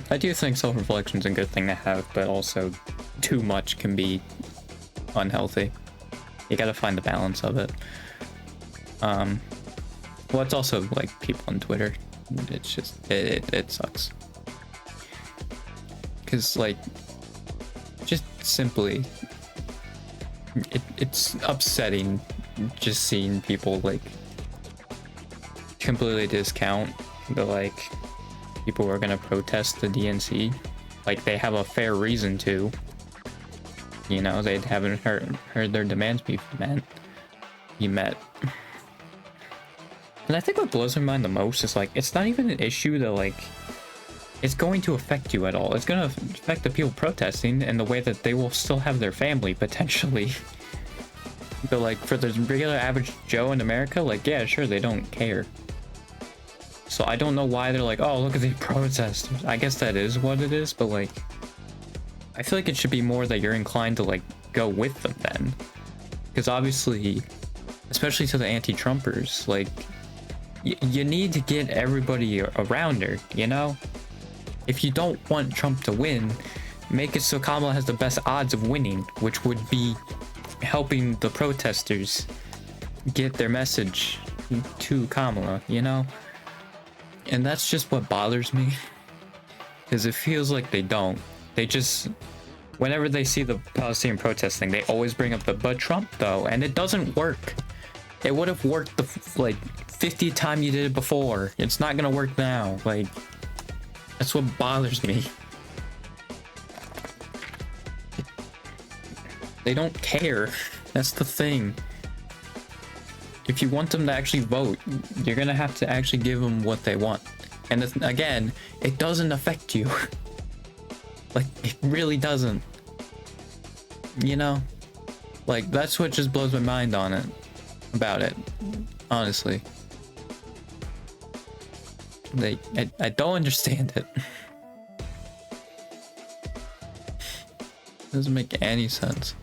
I do think self-reflection is a good thing to have, but also too much can be unhealthy. You gotta find the balance of it. Well, it's also like people on Twitter. It's just it sucks. Cause like, just simply, it's upsetting just seeing people like completely discount the like people who are gonna protest the DNC. Like they have a fair reason to. You know, they haven't heard their demands be met. And I think what blows my mind the most is like it's not even an issue that like it's going to affect you at all. It's gonna affect the people protesting in the way that they will still have their family potentially. But like for the regular average Joe in America, like yeah, sure, they don't care. So I don't know why they're like, oh, look at these protesters. I guess that is what it is, but like I feel like it should be more that you're inclined to like go with them then. Because obviously, especially to the anti-Trumpers, like you need to get everybody around her, you know? If you don't want Trump to win, make it so Kamala has the best odds of winning, which would be helping the protesters get their message to Kamala, you know? And that's just what bothers me. Because it feels like they don't. They just, whenever they see the Palestinian protesting, they always bring up the but Trump though, and it doesn't work. It would have worked the like 50th time you did it before. It's not gonna work now. Like, that's what bothers me. They don't care. That's the thing. If you want them to actually vote, you're gonna have to actually give them what they want. And again, it doesn't affect you. Like, it really doesn't. You know? Like, that's what just blows my mind on it. About it. Honestly. Like, I don't understand it. Doesn't make any sense.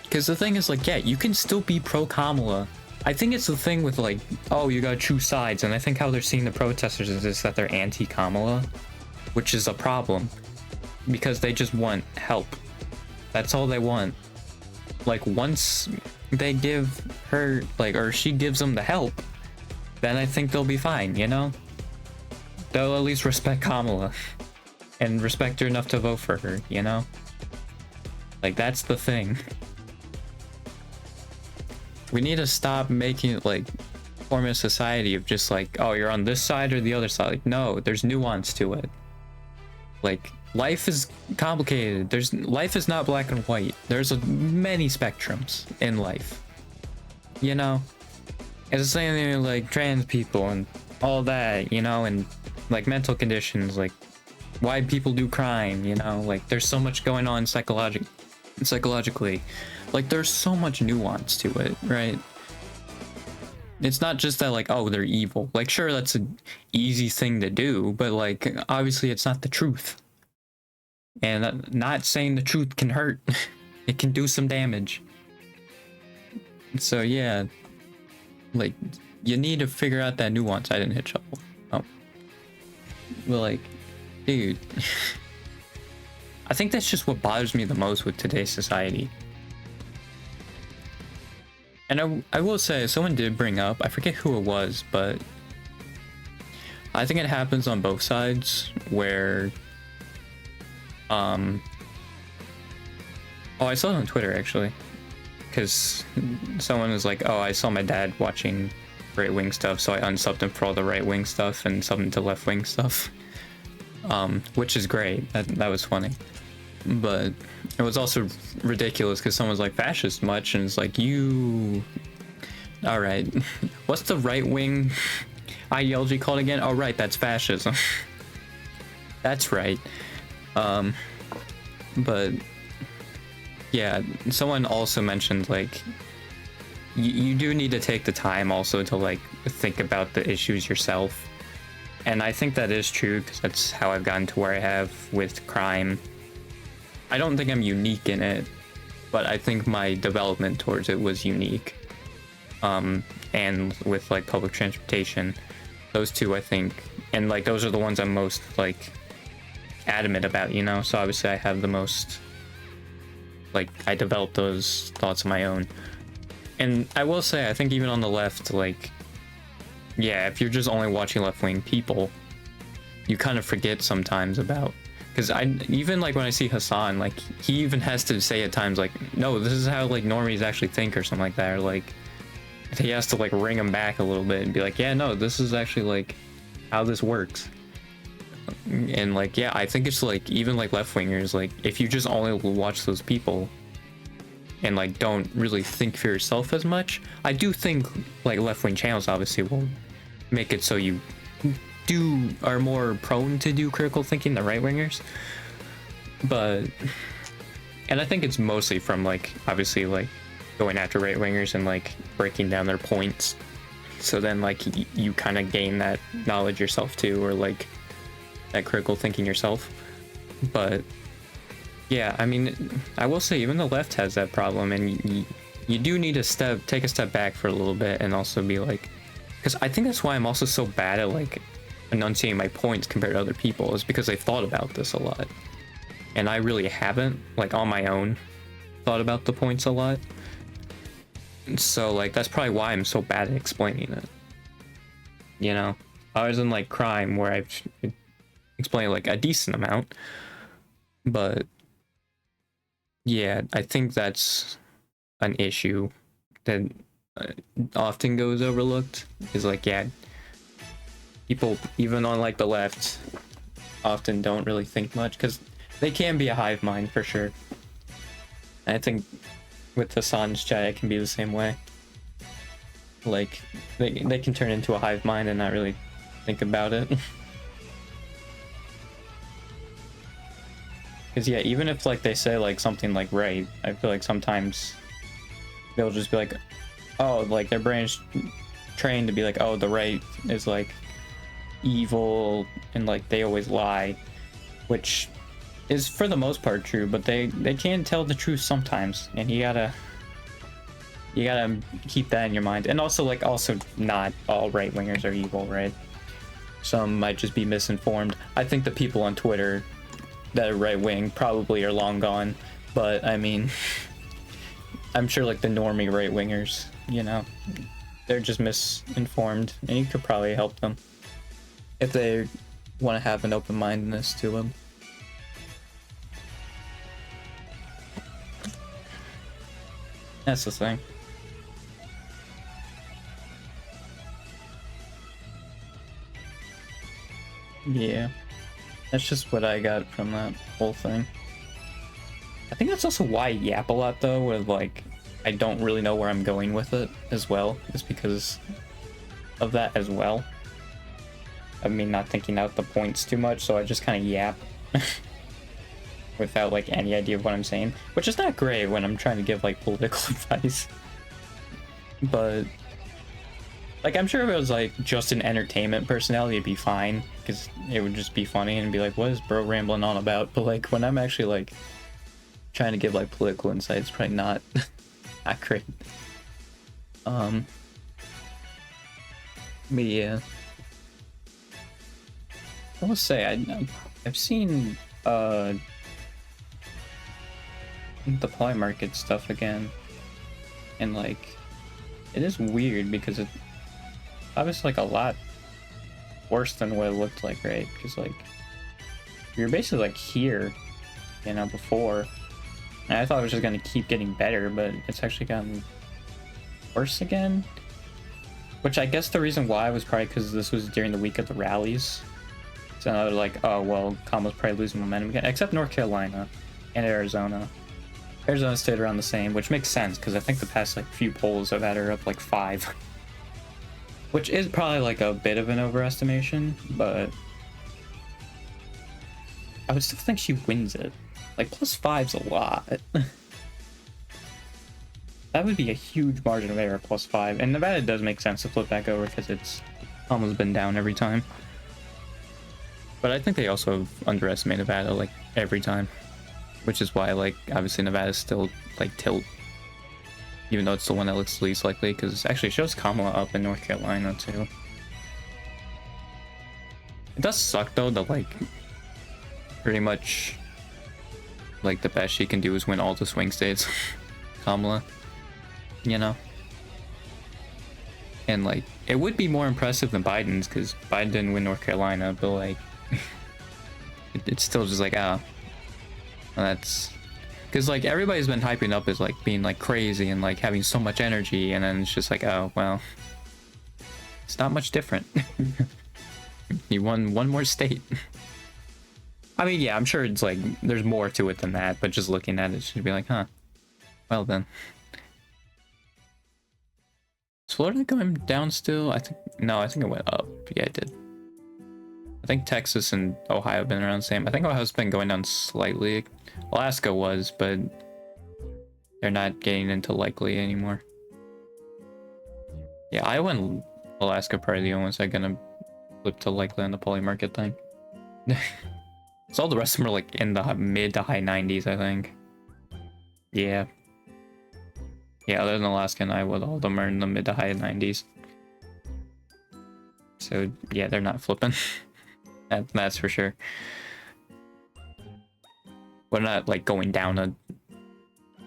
Because the thing is, like, yeah, you can still be pro-Kamala. I think it's the thing with, like, oh, you gotta choose sides. And I think how they're seeing the protesters is just that they're anti-Kamala. Which is a problem. Because they just want help. That's all they want. Like, once they give her, like, or she gives them the help, then I think they'll be fine, you know? They'll at least respect Kamala. And respect her enough to vote for her, you know? Like, that's the thing. We need to stop making it, like, form a society of just, like, oh, you're on this side or the other side. Like, no, there's nuance to it. Like, life is complicated. Life is not black and white. There's many spectrums in life. You know? It's the same thing with, like, trans people and all that, you know? And, like, mental conditions, like, why people do crime, you know? Like, there's so much going on psychologically. Like, there's so much nuance to it, right? It's not just that, like, oh, they're evil. Like, sure, that's an easy thing to do, but, like, obviously it's not the truth. And not saying the truth can hurt. It can do some damage. So, yeah. Like, you need to figure out that nuance. I didn't hit shuffle. Oh. Well, like, dude. I think that's just what bothers me the most with today's society. And I will say, someone did bring up, I forget who it was, but I think it happens on both sides where, oh, I saw it on Twitter actually, because someone was like, oh, I saw my dad watching right wing stuff, so I unsubbed him for all the right wing stuff and subbed him to left wing stuff, which is great. That was funny. But it was also ridiculous because someone was like, fascist much, and it's like, you, all right, what's the right wing ideology called again? Oh, right, that's fascism. That's right. But yeah, someone also mentioned, like, you do need to take the time also to, like, think about the issues yourself. And I think that is true, because that's how I've gotten to where I have with crime. I don't think I'm unique in it, but I think my development towards it was unique. And with, like, public transportation. Those two, I think, and like those are the ones I'm most like adamant about, you know. So obviously I have the most, like, I developed those thoughts of my own. And I will say, I think even on the left, like, yeah, if you're just only watching left-wing people, you kind of forget sometimes about, because I even like when I see Hassan, like he even has to say at times like, no, this is how like normies actually think or something like that, or like he has to like ring them back a little bit and be like, yeah, no, this is actually like how this works. And like, yeah, I think it's like even like left-wingers, like if you just only watch those people and like don't really think for yourself as much, I do think like left-wing channels obviously will make it so you are more prone to do critical thinking than right-wingers. But, and I think it's mostly from like obviously like going after right-wingers and like breaking down their points, so then like you kind of gain that knowledge yourself too, or like that critical thinking yourself. But yeah, I mean, I will say even the left has that problem, and you do need to take a step back for a little bit and also be like, because I think that's why I'm also so bad at like enunciating my points compared to other people, is because they've thought about this a lot and I really haven't, like on my own, thought about the points a lot. So like that's probably why I'm so bad at explaining it, you know. I was in like crime where I've explained like a decent amount, but yeah, I think that's an issue that often goes overlooked, is like, yeah, people even on like the left often don't really think much because they can be a hive mind for sure. And I think with Hassan's chat it can be the same way. Like they can turn into a hive mind and not really think about it. Because yeah, even if like they say like something like right, I feel like sometimes they'll just be like, oh, like their brain's trained to be like, oh, the right is like evil and like they always lie, which is for the most part true, but they can tell the truth sometimes, and you gotta keep that in your mind. And also like, also not all right-wingers are evil, right? Some might just be misinformed. I think the people on Twitter that are right-wing probably are long gone, but I mean, I'm sure like the normie right-wingers, you know, they're just misinformed, and you could probably help them if they want to have an open-mindedness to them. That's the thing. Yeah, that's just what I got from that whole thing. I think that's also why I yap a lot though, with like, I don't really know where I'm going with it as well, is because of that as well. I mean, not thinking out the points too much, so I just kind of yap without like any idea of what I'm saying, which is not great when I'm trying to give like political advice. But like, I'm sure if it was like just an entertainment personality, it'd be fine, because it would just be funny and be like, what is bro rambling on about? But like when I'm actually like trying to give like political insight, it's probably not accurate. But yeah, I will say I've seen the Play Market stuff again, and like it is weird because it obviously like a lot worse than what it looked like, right? Because like you're basically like here, you know, before, and I thought it was just gonna keep getting better, but it's actually gotten worse again. Which I guess the reason why was probably because this was during the week of the rallies. So they're like, oh, well, Kamala's probably losing momentum again. Except North Carolina and Arizona. Arizona stayed around the same, which makes sense because I think the past like few polls have had her up like 5. Which is probably like a bit of an overestimation, but I would still think she wins it. Like +5's a lot. That would be a huge margin of error, +5. And Nevada does make sense to flip back over because it's almost been down every time. But I think they also underestimate Nevada like every time, which is why like obviously Nevada's still like tilt, even though it's the one that looks least likely, because actually it shows Kamala up in North Carolina too. It does suck though that like pretty much like the best she can do is win all the swing states. Kamala, you know. And like it would be more impressive than Biden's because Biden didn't win North Carolina, but like it's still just like that's because like everybody's been hyping up as like being like crazy and like having so much energy, and then it's just like, oh well, it's not much different. You won one more state. I mean, yeah, I'm sure it's like there's more to it than that, but just looking at it, should be like, huh, well then. Is Florida going down still? I think no, I think it went up. Yeah, it did. I think Texas and Ohio have been around the same. I think Ohio's been going down slightly. Alaska was, but they're not getting into likely anymore. Yeah, Iowa and Alaska are probably the only ones that are gonna flip to likely on the poly market thing. So all the rest of them are like in the mid to high 90s, I think. Yeah. Yeah, other than Alaska and Iowa, all of them are in the mid to high 90s. So yeah, they're not flipping. That's for sure. We're not like going down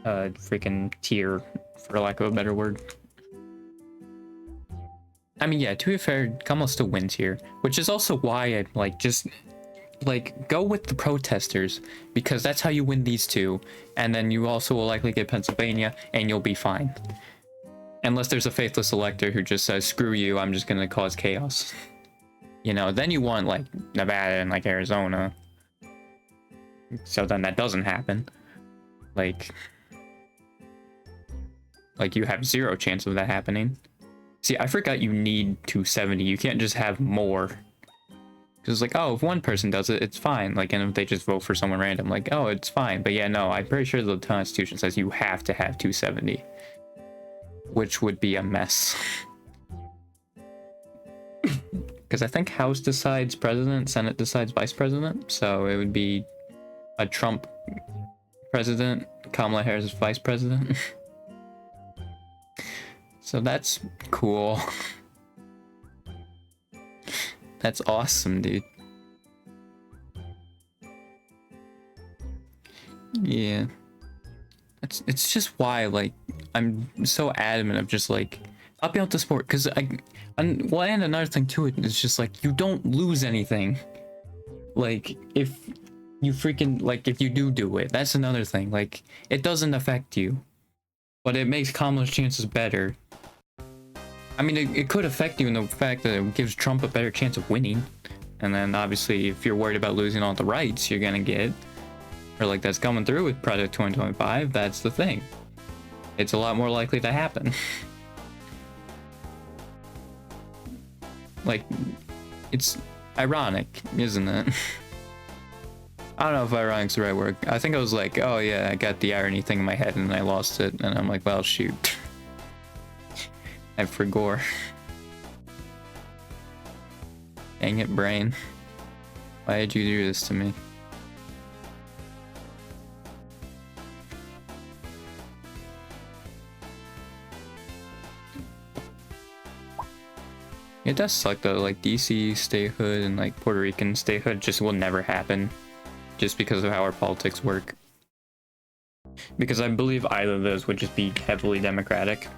a freaking tier, for lack of a better word. I mean, yeah, to be fair, Kamala still wins here, which is also why I like just like go with the protesters, because that's how you win these two, and then you also will likely get Pennsylvania and you'll be fine. Unless there's a faithless elector who just says, screw you, I'm just gonna cause chaos. You know, then you want like Nevada and like Arizona. So then that doesn't happen. Like you have 0 chance of that happening. See, I forgot you need 270. You can't just have more. Because it's like, oh, if one person does it, it's fine. Like, and if they just vote for someone random, like, oh, it's fine. But yeah, no, I'm pretty sure the Constitution says you have to have 270. Which would be a mess. Because I think House decides president, Senate decides vice president. So it would be a Trump president, Kamala Harris vice president. So that's cool. That's awesome, dude. Yeah. It's just why, like, I'm so adamant of just, like, I'll be able to support, because and another thing to it is just, like, you don't lose anything. Like, if you freaking, like, if you do it, that's another thing. Like, it doesn't affect you. But it makes Kamala's chances better. I mean, it could affect you in the fact that it gives Trump a better chance of winning. And then, obviously, if you're worried about losing all the rights you're gonna get, or like that's coming through with Project 2025, that's the thing. It's a lot more likely to happen. Like, it's ironic, isn't it? I don't know if ironic's the right word. I think I was like, oh yeah, I got the irony thing in my head and I lost it. And I'm like, well, shoot. I forgot. Dang it, brain. Why did you do this to me? It does suck though, like DC statehood and like Puerto Rican statehood just will never happen. Just because of how our politics work. Because I believe either of those would just be heavily Democratic.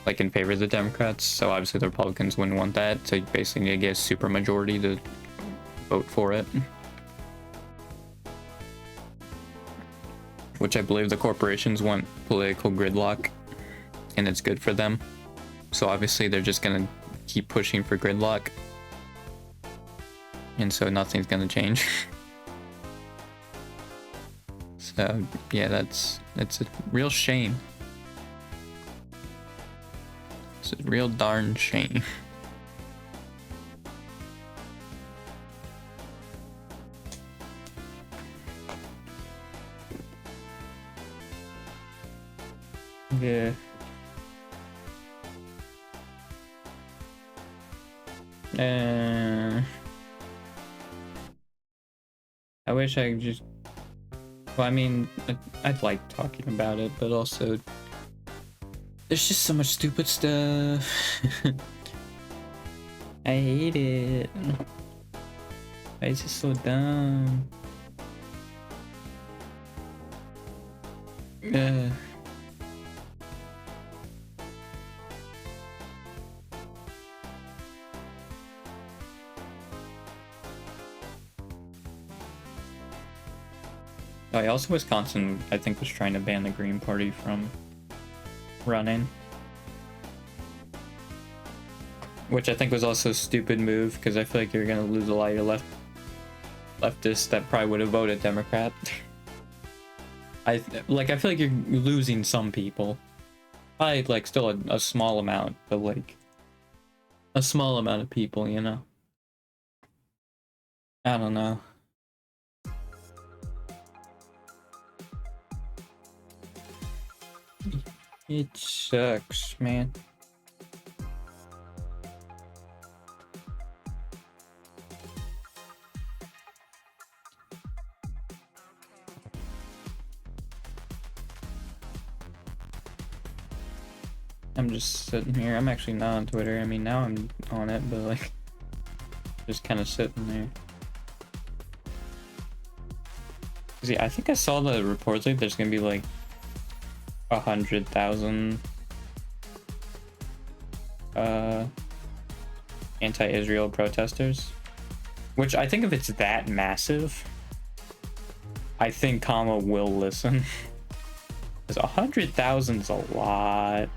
Like in favor of the Democrats, so obviously the Republicans wouldn't want that, so you basically need to get a super majority to vote for it. Which I believe the corporations want political gridlock, and it's good for them. So obviously they're just gonna keep pushing for gridlock. And so nothing's gonna change. So yeah, it's a real shame. It's a real darn shame. Yeah. I wish I could just... Well, I mean, I'd like talking about it, but also... There's just so much stupid stuff. I hate it. Why is it so dumb? Yeah. Oh, yeah, also Wisconsin, I think, was trying to ban the Green Party from running. Which I think was also a stupid move, because I feel like you're gonna lose a lot of your leftists that probably would have voted Democrat. I feel like you're losing some people. Probably, like, still a small amount, but, like, a small amount of people, you know? I don't know. It sucks, man. I'm just sitting here. I'm actually not on Twitter. I mean, now I'm on it, but like, just kind of sitting there. See, I think I saw the reports like there's gonna be like 100,000 anti-Israel protesters, which I think if it's that massive, I think Kama will listen. Because 100,000 is a lot.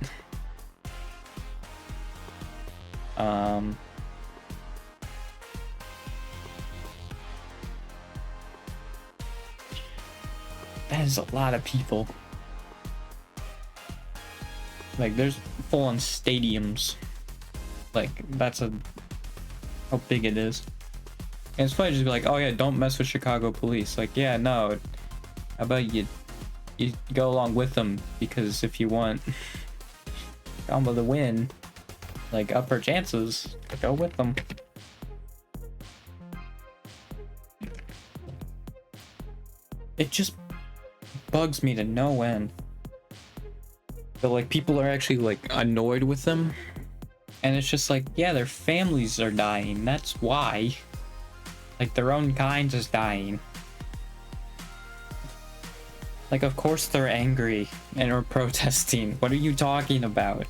That is a lot of people. Like, there's full-on stadiums. Like, that's how big it is. And it's funny just be like, oh yeah, don't mess with Chicago police. Like, yeah, no. How about you go along with them, because if you want Kama to win, like, upper chances, go with them. It just bugs me to no end. But like, people are actually like annoyed with them, and it's just like, yeah, their families are dying, that's why. Like, their own kind is dying. Like, of course they're angry and are protesting. What are you talking about?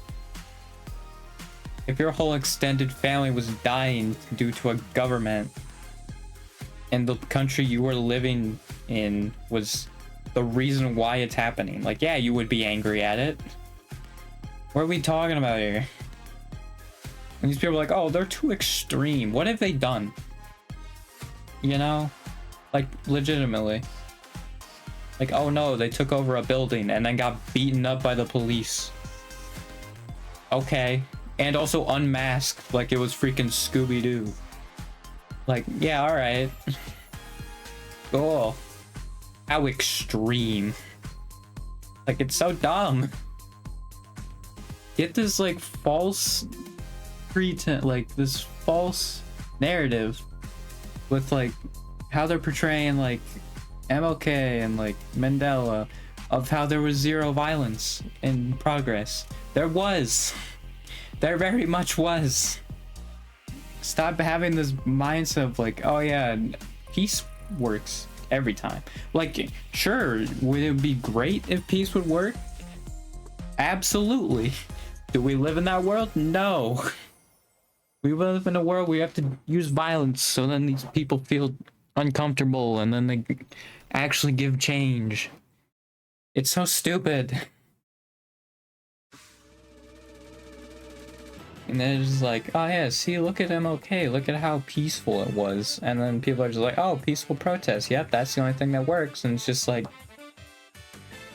If your whole extended family was dying due to a government, and the country you were living in was the reason why it's happening, like, yeah, you would be angry at it. What are we talking about here? And these people are like, oh, they're too extreme. What have they done? You know? Like, legitimately. Like, oh no, they took over a building and then got beaten up by the police. Okay. And also unmasked like it was freaking Scooby-Doo. Like, yeah, alright. Cool. How extreme. Like, it's so dumb. Get this, like, false pretense, like, this false narrative with, like, how they're portraying, like, MLK and, like, Mandela, of how there was zero violence in progress. There was. There very much was. Stop having this mindset of, like, oh yeah, peace works every time. Like, sure, would it be great if peace would work? Absolutely. Do we live in that world? No. We live in a world where we have to use violence, so then these people feel uncomfortable and then they actually give change. It's so stupid. And then it's just like, oh yeah, see, look at MLK, look at how peaceful it was. And then people are just like, oh, peaceful protest, yep, that's the only thing that works. And it's just like,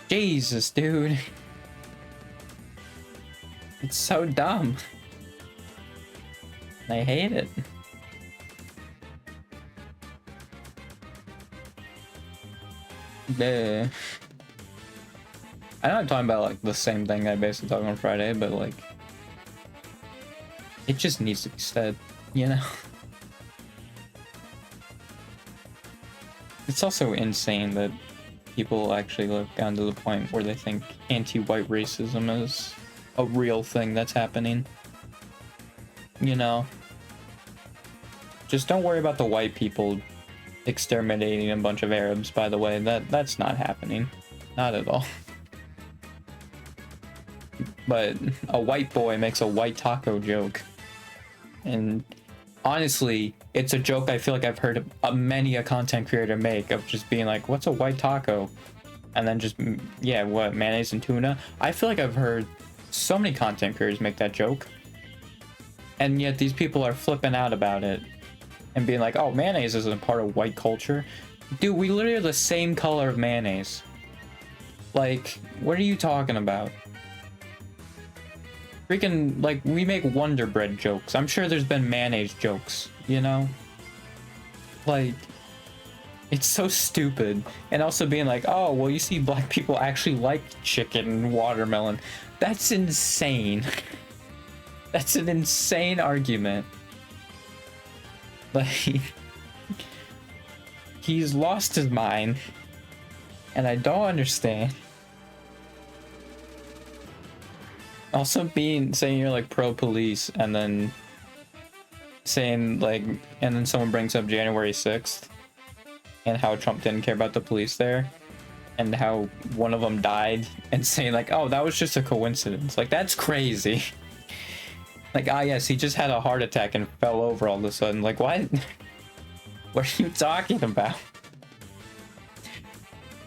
Jesus, dude. It's so dumb. I hate it. Yeah. I know I'm talking about like the same thing I basically talked on Friday, but like, it just needs to be said, you know? It's also insane that people actually have gotten to the point where they think anti-white racism is a real thing that's happening. You know? Just don't worry about the white people exterminating a bunch of Arabs, by the way. That's not happening. Not at all. But a white boy makes a white taco joke. And honestly, it's a joke I feel like I've heard many a content creator make, of just being like, what's a white taco? And then just, yeah, what, mayonnaise and tuna? I feel like I've heard so many content creators make that joke. And yet these people are flipping out about it and being like, oh, mayonnaise isn't part of white culture. Dude, we literally are the same color of mayonnaise. Like, what are you talking about? Freaking, like, we make Wonder Bread jokes. I'm sure there's been mayonnaise jokes, you know? Like, it's so stupid. And also being like, oh, well, you see, black people actually like chicken and watermelon. That's insane. That's an insane argument. Like, he's lost his mind. And I don't understand. Also saying you're like pro-police and then saying like, and then someone brings up January 6th and how Trump didn't care about the police there and how one of them died, and saying like, oh, that was just a coincidence. Like, that's crazy. Like, ah, yes, he just had a heart attack and fell over all of a sudden. Like, what? What are you talking about?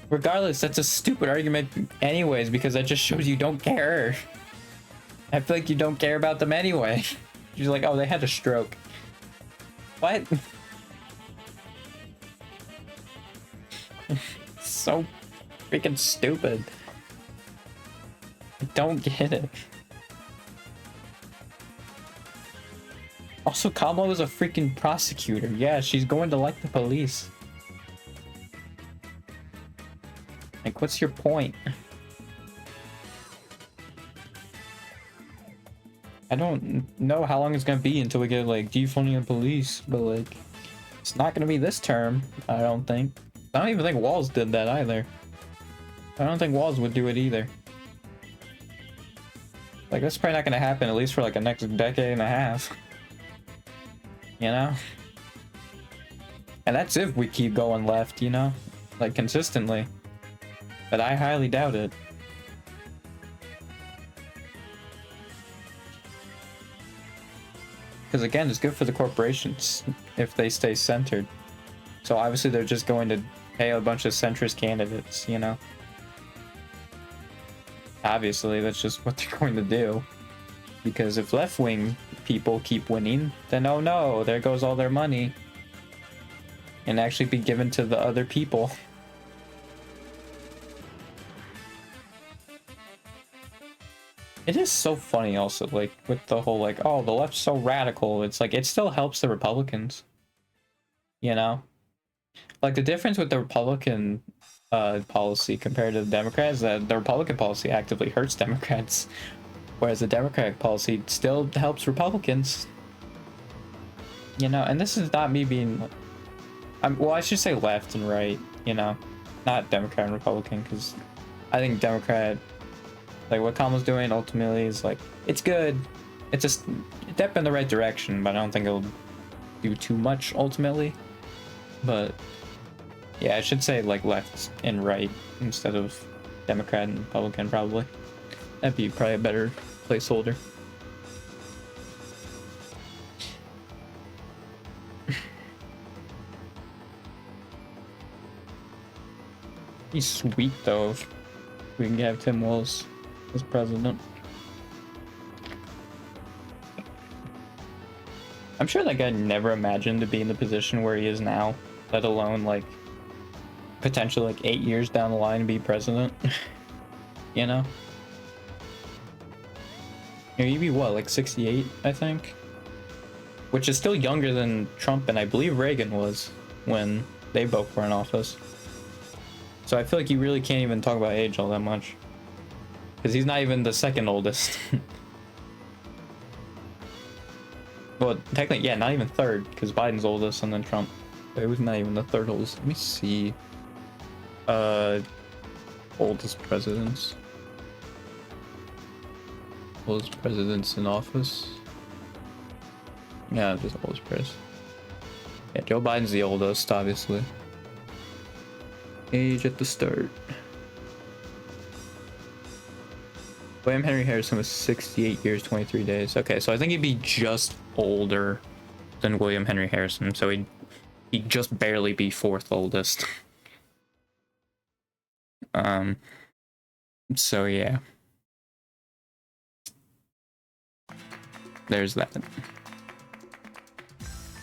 Regardless, that's a stupid argument anyways, because that just shows you don't care. I feel like you don't care about them anyway. You're like, oh, they had a stroke. What? So freaking stupid. I don't get it. Also, Kamala is a freaking prosecutor. Yeah, she's going to like the police. Like, what's your point? I don't know how long it's gonna be until we get like defunding the police, but like, it's not gonna be this term, I don't think. I don't even think Walz did that either. I don't think Walz would do it either. Like, that's probably not gonna happen, at least for like the next decade and a half. You know? And that's if we keep going left, you know? Like, consistently. But I highly doubt it. Because again, it's good for the corporations if they stay centered. So obviously they're just going to pay a bunch of centrist candidates, you know? Obviously, that's just what they're going to do. Because if left-wing people keep winning, then oh no, there goes all their money. And actually be given to the other people. It is so funny also, like, with the whole, like, oh, the left's so radical. It's like, it still helps the Republicans. You know? Like, the difference with the Republican policy compared to the Democrats is that the Republican policy actively hurts Democrats, whereas the Democratic policy still helps Republicans. You know, and this is not me being... well, I should say left and right, you know? Not Democrat and Republican, because I think Democrat... Like, what Kamala's doing ultimately is, like, it's good. It's a step in the right direction, but I don't think it'll do too much ultimately. But, yeah, I should say, like, left and right instead of Democrat and Republican, probably. That'd be probably a better placeholder. He's sweet, though, if we can have Tim Walz as president. I'm sure that guy never imagined to be in the position where he is now, let alone like potentially like 8 years down the line to be president. You know? You know, he'd be what, like 68, I think? Which is still younger than Trump and I believe Reagan was when they both were in office. So I feel like you really can't even talk about age all that much. Because he's not even the second oldest. Well, technically, yeah, not even third, because Biden's oldest and then Trump. But he was not even the third oldest. Let me see. Oldest presidents. Oldest presidents in office. Yeah, just oldest president. Yeah, Joe Biden's the oldest, obviously. Age at the start. William Henry Harrison was 68 years, 23 days. Okay, so I think he'd be just older than William Henry Harrison, so he'd just barely be fourth oldest. So yeah. There's that.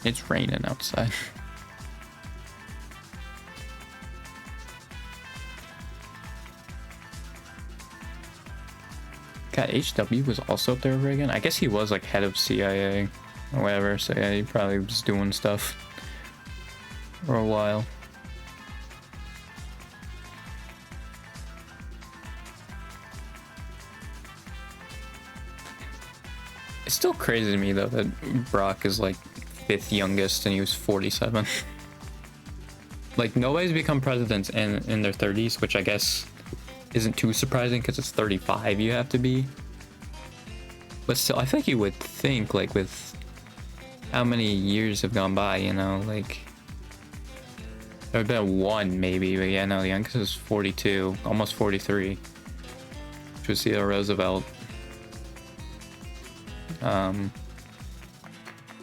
It's raining outside. God, HW was also up there over again. I guess he was like head of CIA or whatever, so yeah, he probably was doing stuff for a while. It's still crazy to me though that Brock is like 5th youngest and he was 47. Like nobody's become presidents in their 30s, which I guess isn't too surprising because it's 35 you have to be. But still, I think you would think, like, with how many years have gone by, you know, like there would have been one maybe, but yeah, no, the youngest is 42, almost 43, which was Theodore Roosevelt.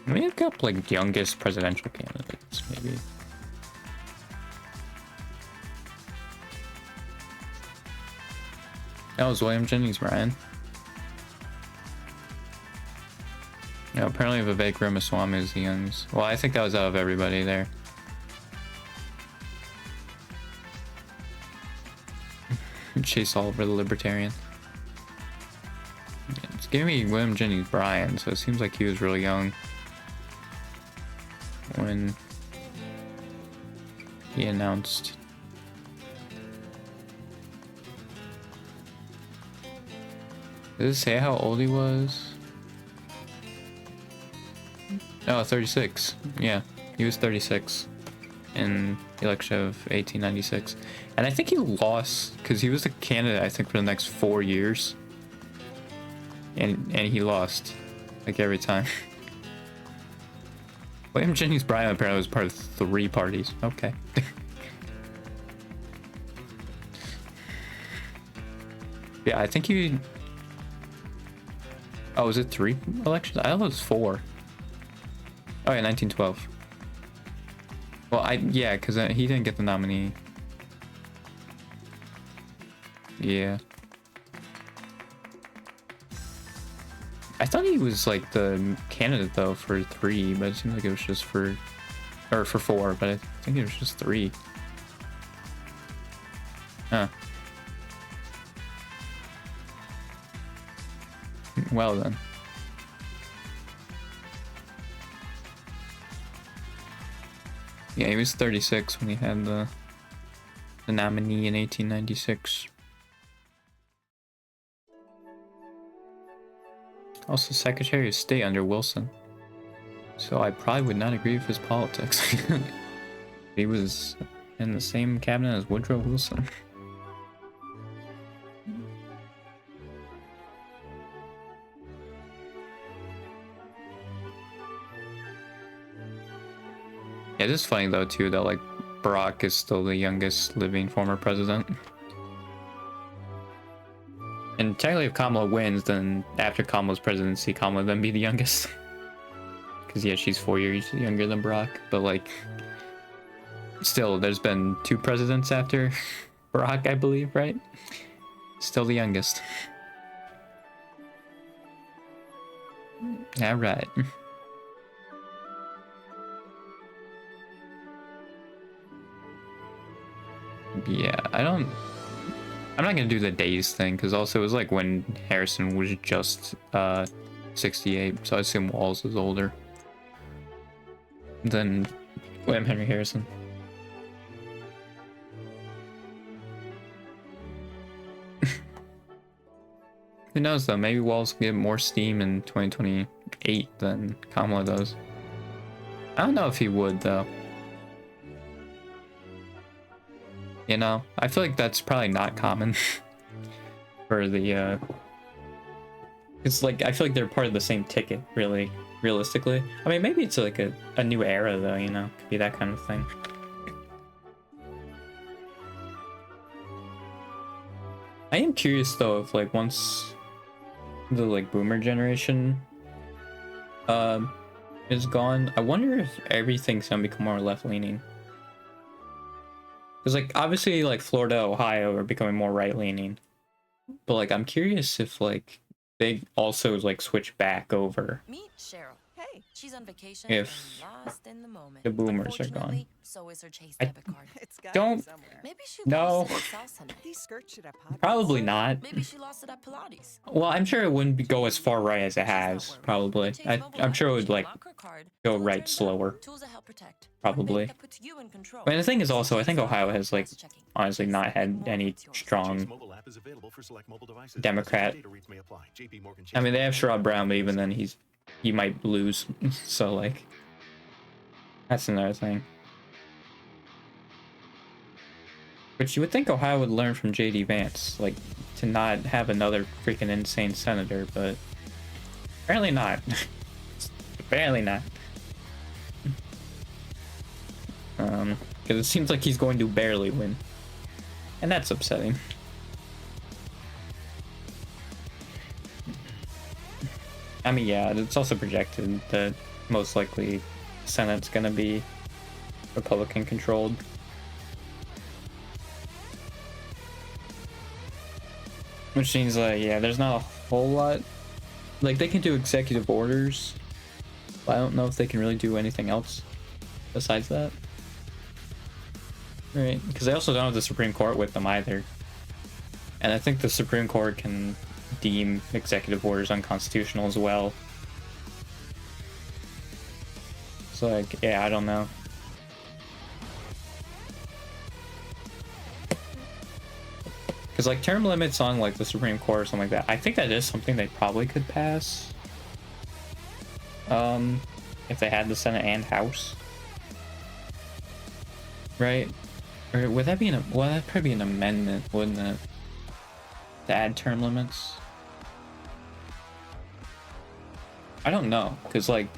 We have got like youngest presidential candidates, maybe. That was William Jennings Bryan. Yeah, apparently Vivek Ramaswamy is the youngest. Well, I think that was out of everybody there. Chase Oliver, the Libertarian. It's giving me William Jennings Bryan, so it seems like he was really young when he announced. Does it say how old he was? Oh, 36. Yeah, he was 36 in the election of 1896. And I think he lost because he was a candidate, I think, for the next 4 years. And he lost, like, every time. William Jennings Bryan apparently was part of 3 parties. Okay. Yeah, I think he... Oh, was it 3 elections? I thought it was 4. Oh yeah, 1912. Well, yeah, because he didn't get the nominee. Yeah. I thought he was like the candidate though for 3, but it seemed like it was just for 4, but I think it was just 3. Huh. Well then. Yeah, he was 36 when he had the nominee in 1896. Also, Secretary of State under Wilson. So I probably would not agree with his politics. He was in the same cabinet as Woodrow Wilson. It is funny though too that like Barack is still the youngest living former president. And technically if Kamala wins, then after Kamala's presidency, Kamala would then be the youngest. Because yeah, she's 4 years younger than Barack, but like still there's been 2 presidents after Barack, I believe, right? Still the youngest. Alright. Yeah, I'm not gonna do the days thing because also it was like when Harrison was just 68, so I assume Walls is older than William Henry Harrison. Who knows though, maybe Walls will get more steam in 2028 than Kamala does. I don't know if he would though. You know, I feel like that's probably not common for the it's like I feel like they're part of the same ticket, really. realistically. I mean, maybe it's like a new era though, you know, could be that kind of thing. I am curious though if like once the like boomer generation is gone, I wonder if everything's gonna become more left leaning. Because like obviously like Florida, Ohio are becoming more right leaning. But like I'm curious if like they also like switch back over. Meet Cheryl. Hey, she's on vacation If and lost in the moment. the boomers are gone. Unfortunately, so is her Chase I debit card. It's got don't somewhere. Maybe she No. lost it at South Sunday. These skirts should have pockets. Probably not. Maybe she lost it at Pilates. Well, I'm sure it wouldn't go as far right as it has. Probably. I'm sure it would like go right slower. Tools that help protect. Probably. That puts you in control. And the thing is also, I think Ohio has like honestly not had any strong Democrat. I mean, they have Sherrod Brown, but even then he might lose. So like, that's another thing. But you would think Ohio would learn from JD Vance, like to not have another freaking insane senator, but apparently not. Apparently not. Because it seems like he's going to barely win, and that's upsetting. I mean, yeah, it's also projected that most likely Senate's gonna be Republican controlled. Which means like, yeah, there's not a whole lot. Like, they can do executive orders, but I don't know if they can really do anything else besides that. Right, because they also don't have the Supreme Court with them either. And I think the Supreme Court can deem executive orders unconstitutional as well. So like, yeah, I don't know. Because like term limits on like the Supreme Court or something like that, I think that is something they probably could pass. If they had the Senate and House. Right? Or would that be well, that'd probably be an amendment, wouldn't it? To add term limits? I don't know, because like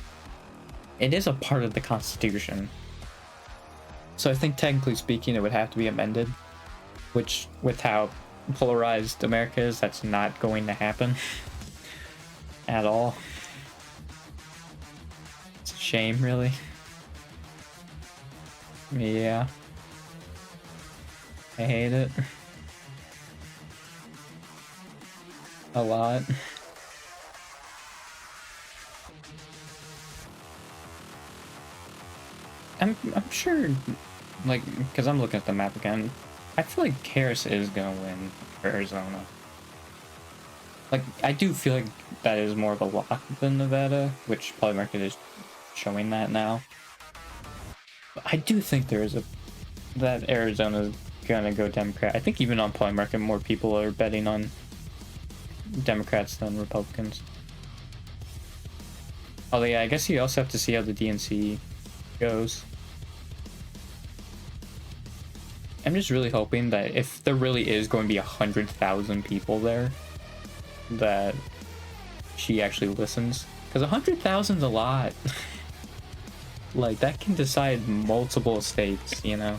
it is a part of the Constitution. So I think technically speaking it would have to be amended, which with how polarized America is, that's not going to happen at all. It's a shame, really. Yeah. I hate it. A lot. I'm sure, like, because I'm looking at the map again, I feel like Harris is gonna win for Arizona. Like, I do feel like that is more of a lock than Nevada, which Polymarket is showing that now. But I do think there is that Arizona's gonna go Democrat. I think even on Polymarket more people are betting on Democrats than Republicans. Although yeah, I guess you also have to see how the DNC goes. I'm just really hoping that if there really is going to be 100,000 people there, that she actually listens. Because 100,000 is a lot. Like, that can decide multiple states, you know?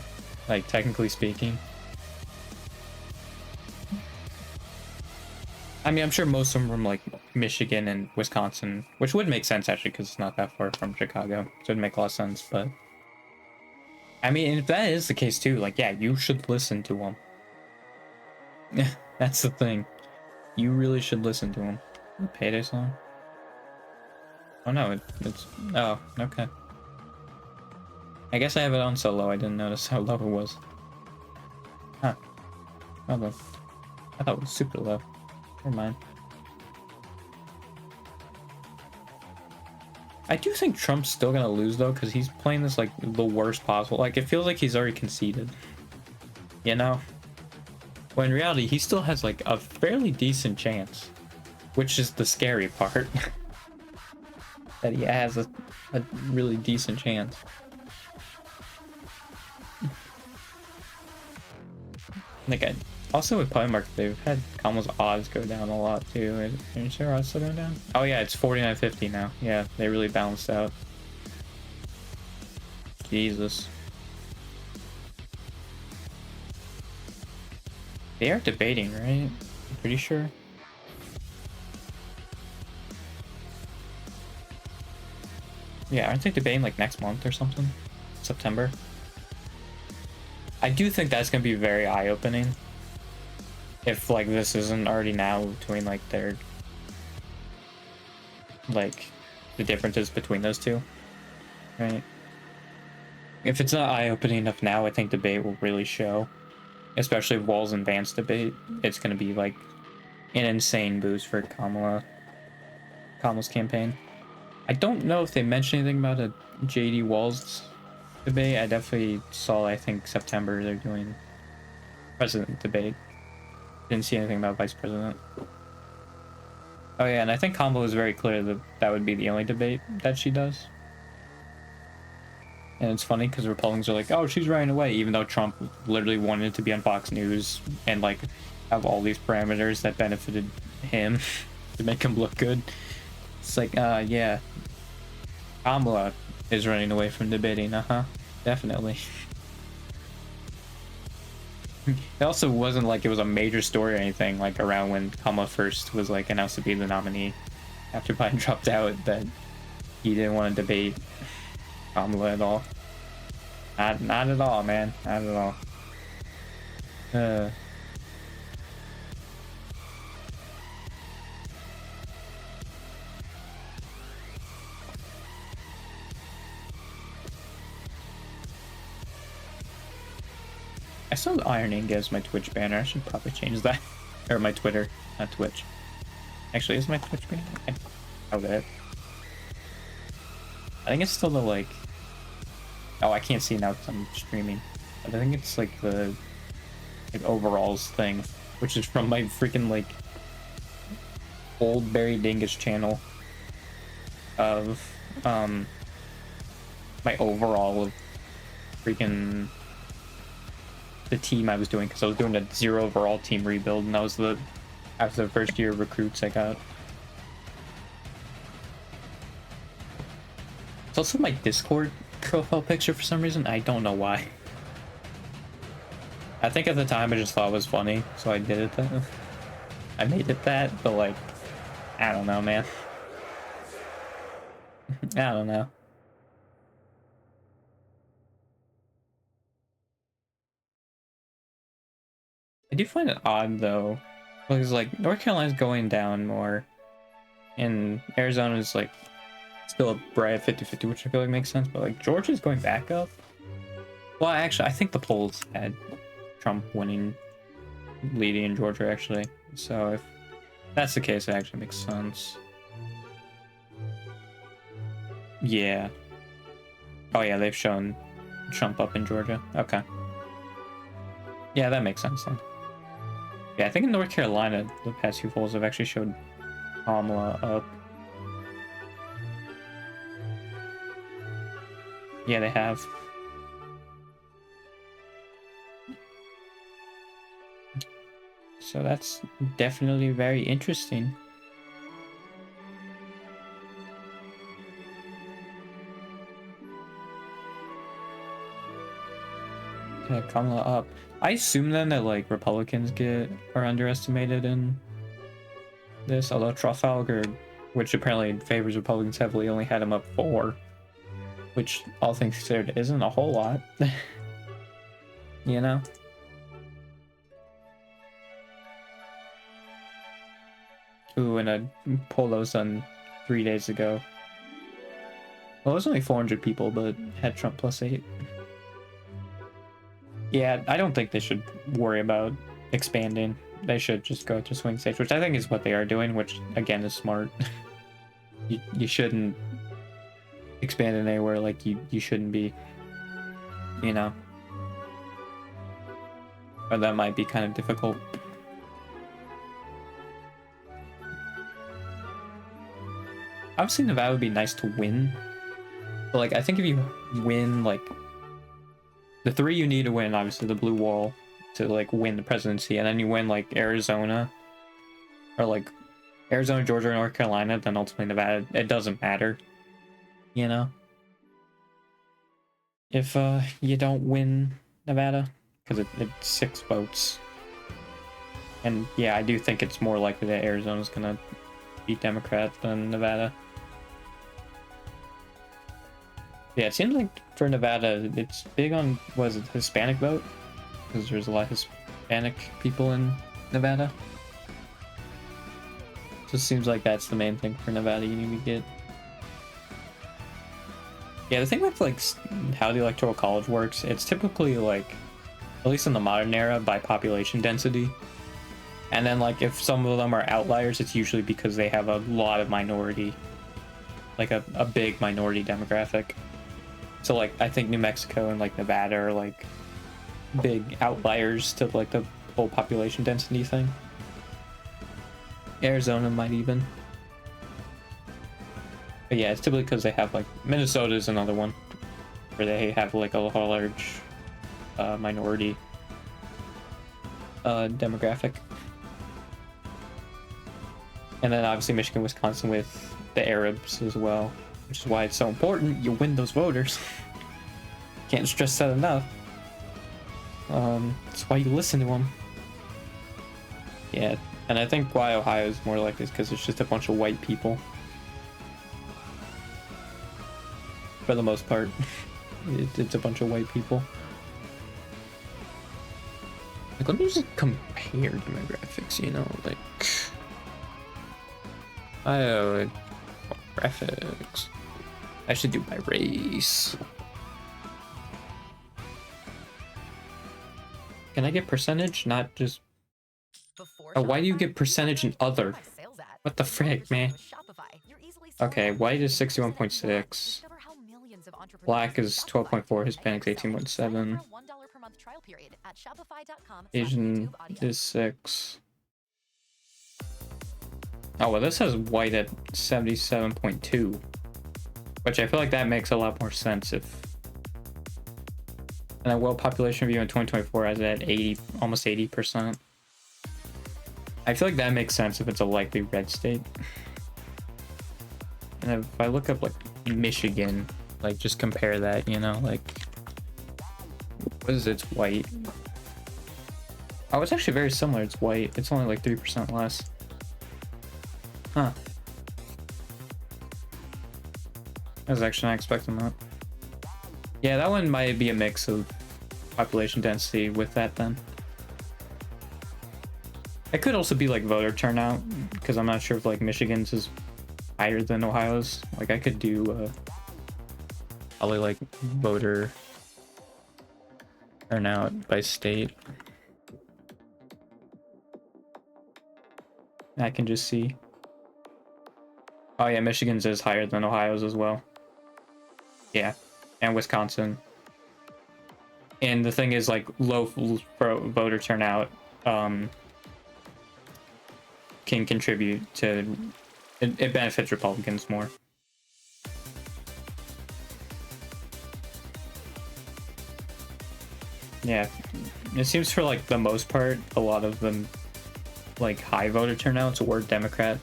Like, technically speaking. I mean, I'm sure most of them from, like, Michigan and Wisconsin, which would make sense, actually, because it's not that far from Chicago. So it'd make a lot of sense, but... I mean, if that is the case, too, like, yeah, you should listen to them. Yeah, that's the thing. You really should listen to them. The Payday song? Oh, no, it's... Oh, okay. I guess I have it on so low, I didn't notice how low it was. Huh. Oh, no. I thought it was super low. Never mind. I do think Trump's still gonna lose though, because he's playing this like the worst possible. Like, it feels like he's already conceded. You know? When in reality, he still has like a fairly decent chance. Which is the scary part. That he has a really decent chance. Like, Also with Polymark, they've had Kamala's odds go down a lot too. Is her odds still going down? Oh yeah, it's 49.50 now. Yeah, they really balanced out. Jesus. They are debating, right? I'm pretty sure. Yeah, aren't they debating like next month or something? September? I do think that's gonna be very eye-opening. If like this isn't already now between like their like the differences between those two. Right? If it's not eye-opening enough now, I think debate will really show. Especially if Walls and Vance debate. It's gonna be like an insane boost for Kamala's campaign. I don't know if they mentioned anything about a JD Walls debate. I definitely saw, I think, September they're doing president debate. Didn't see anything about vice president. Oh yeah, and I think Kamala was very clear that that would be the only debate that she does. And it's funny because Republicans are like, oh, she's running away, even though Trump literally wanted to be on Fox News and like have all these parameters that benefited him to make him look good. It's like, yeah, Kamala is running away from debating, definitely. It also wasn't like it was a major story or anything, like around when Kamala first was like announced to be the nominee after Biden dropped out, that he didn't want to debate Kamala at all. Not at all, man. Not at all. I saw the Iron Ink as my Twitch banner. I should probably change that. Or my Twitter, not Twitch. Actually, is my Twitch banner? I doubt it. I think it's still the like... Oh, I can't see now because I'm streaming. But I think it's like the like overalls thing, which is from my freaking like old Barry Dingus channel of my overall of freaking the team I was doing, because I was doing a 0 overall team rebuild, and that was after the first year of recruits I got. It's also my Discord profile picture for some reason. I don't know why. I think at the time I just thought it was funny, so I did it that. I made it that, but like, I don't know, man. I don't know. I do find it odd though, because like North Carolina's going down more, and Arizona's like still right at 50-50, which I feel like makes sense, but like Georgia's going back up. Well, actually, I think the polls had Trump winning, leading in Georgia actually. So if that's the case, it actually makes sense. Yeah. Oh yeah, they've shown Trump up in Georgia. Okay. Yeah, that makes sense then. Yeah, I think in North Carolina, the past few polls have actually showed Kamala up. Yeah, they have. So that's definitely very interesting. Yeah, Kamala up. I assume then that like Republicans are underestimated in this, although Trafalgar, which apparently favors Republicans heavily, only had him up 4, which all things considered isn't a whole lot. You know? Ooh, and a poll that was done 3 days ago. Well, it was only 400 people, but had Trump plus 8. Yeah, I don't think they should worry about expanding. They should just go to swing states, which I think is what they are doing, which again is smart. you shouldn't expand in anywhere like you shouldn't be, you know. Or that might be kind of difficult. Obviously Nevada would be nice to win, but like I think if you win like the 3 you need to win, obviously the blue wall, to like win the presidency, and then you win like Arizona or like Arizona, Georgia, North Carolina, then ultimately Nevada, it doesn't matter, you know? If you don't win Nevada, because it's 6 votes. And yeah, I do think it's more likely that Arizona's gonna be Democrat than Nevada. Yeah, it seems like for Nevada, it's big on, was it Hispanic vote? Because there's a lot of Hispanic people in Nevada. So it seems like that's the main thing for Nevada you need to get. Yeah, the thing with like how the Electoral College works, it's typically like, at least in the modern era, by population density. And then like if some of them are outliers, it's usually because they have a lot of minority, like a big minority demographic. So like I think New Mexico and like Nevada are like big outliers to like the whole population density thing. Arizona might even. But yeah, it's typically because they have like, Minnesota is another one where they have like a large minority demographic. And then obviously Michigan, Wisconsin with the Arabs as well, which is why it's so important you win those voters. Can't stress that enough. That's why you listen to them. Yeah, and I think why Ohio is more like this because it's just a bunch of white people. For the most part, it's a bunch of white people. Like, let me just compare demographics, you know, like graphics. I should do by race. Can I get percentage, not just? Oh, why do you get percentage in other? What the frick, man? Okay, white is 61.6. Black is 12.4. Hispanics 18.7. Asian is 6. Oh, well, this has white at 77.2, which I feel like that makes a lot more sense if. And then world population review in 2024 has it at 80, almost 80%. I feel like that makes sense if it's a likely red state. And if I look up like Michigan, like just compare that, you know, like what is it? It's white. Oh, it's actually very similar. It's white. It's only like 3% less. Huh. I was actually not expecting that. Yeah, that one might be a mix of population density with that then. It could also be like voter turnout, because I'm not sure if like Michigan's is higher than Ohio's. Like I could do probably like voter turnout by state. I can just see. Oh yeah, Michigan's is higher than Ohio's as well. Yeah, and Wisconsin. And the thing is, like, low voter turnout can contribute to it benefits Republicans more. Yeah, it seems for like the most part, a lot of them like high voter turnouts were Democrat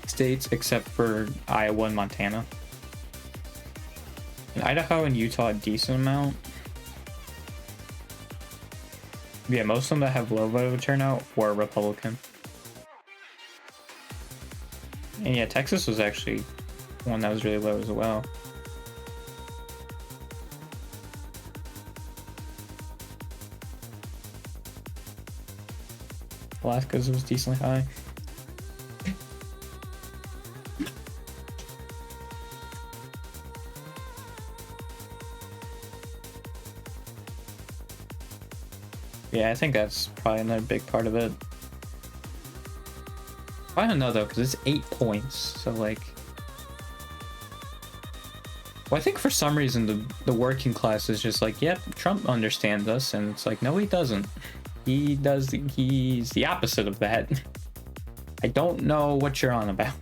states, except for Iowa and Montana. And Idaho and Utah a decent amount. Yeah, most of them that have low voter turnout were Republican. And yeah, Texas was actually one that was really low as well. Alaska's was decently high. Yeah, I think that's probably another big part of it. I don't know though, because it's 8 points, so like. Well, I think for some reason the working class is just like, yep, Trump understands us, and it's like, no, he doesn't. He does. He's the opposite of that. I don't know what you're on about.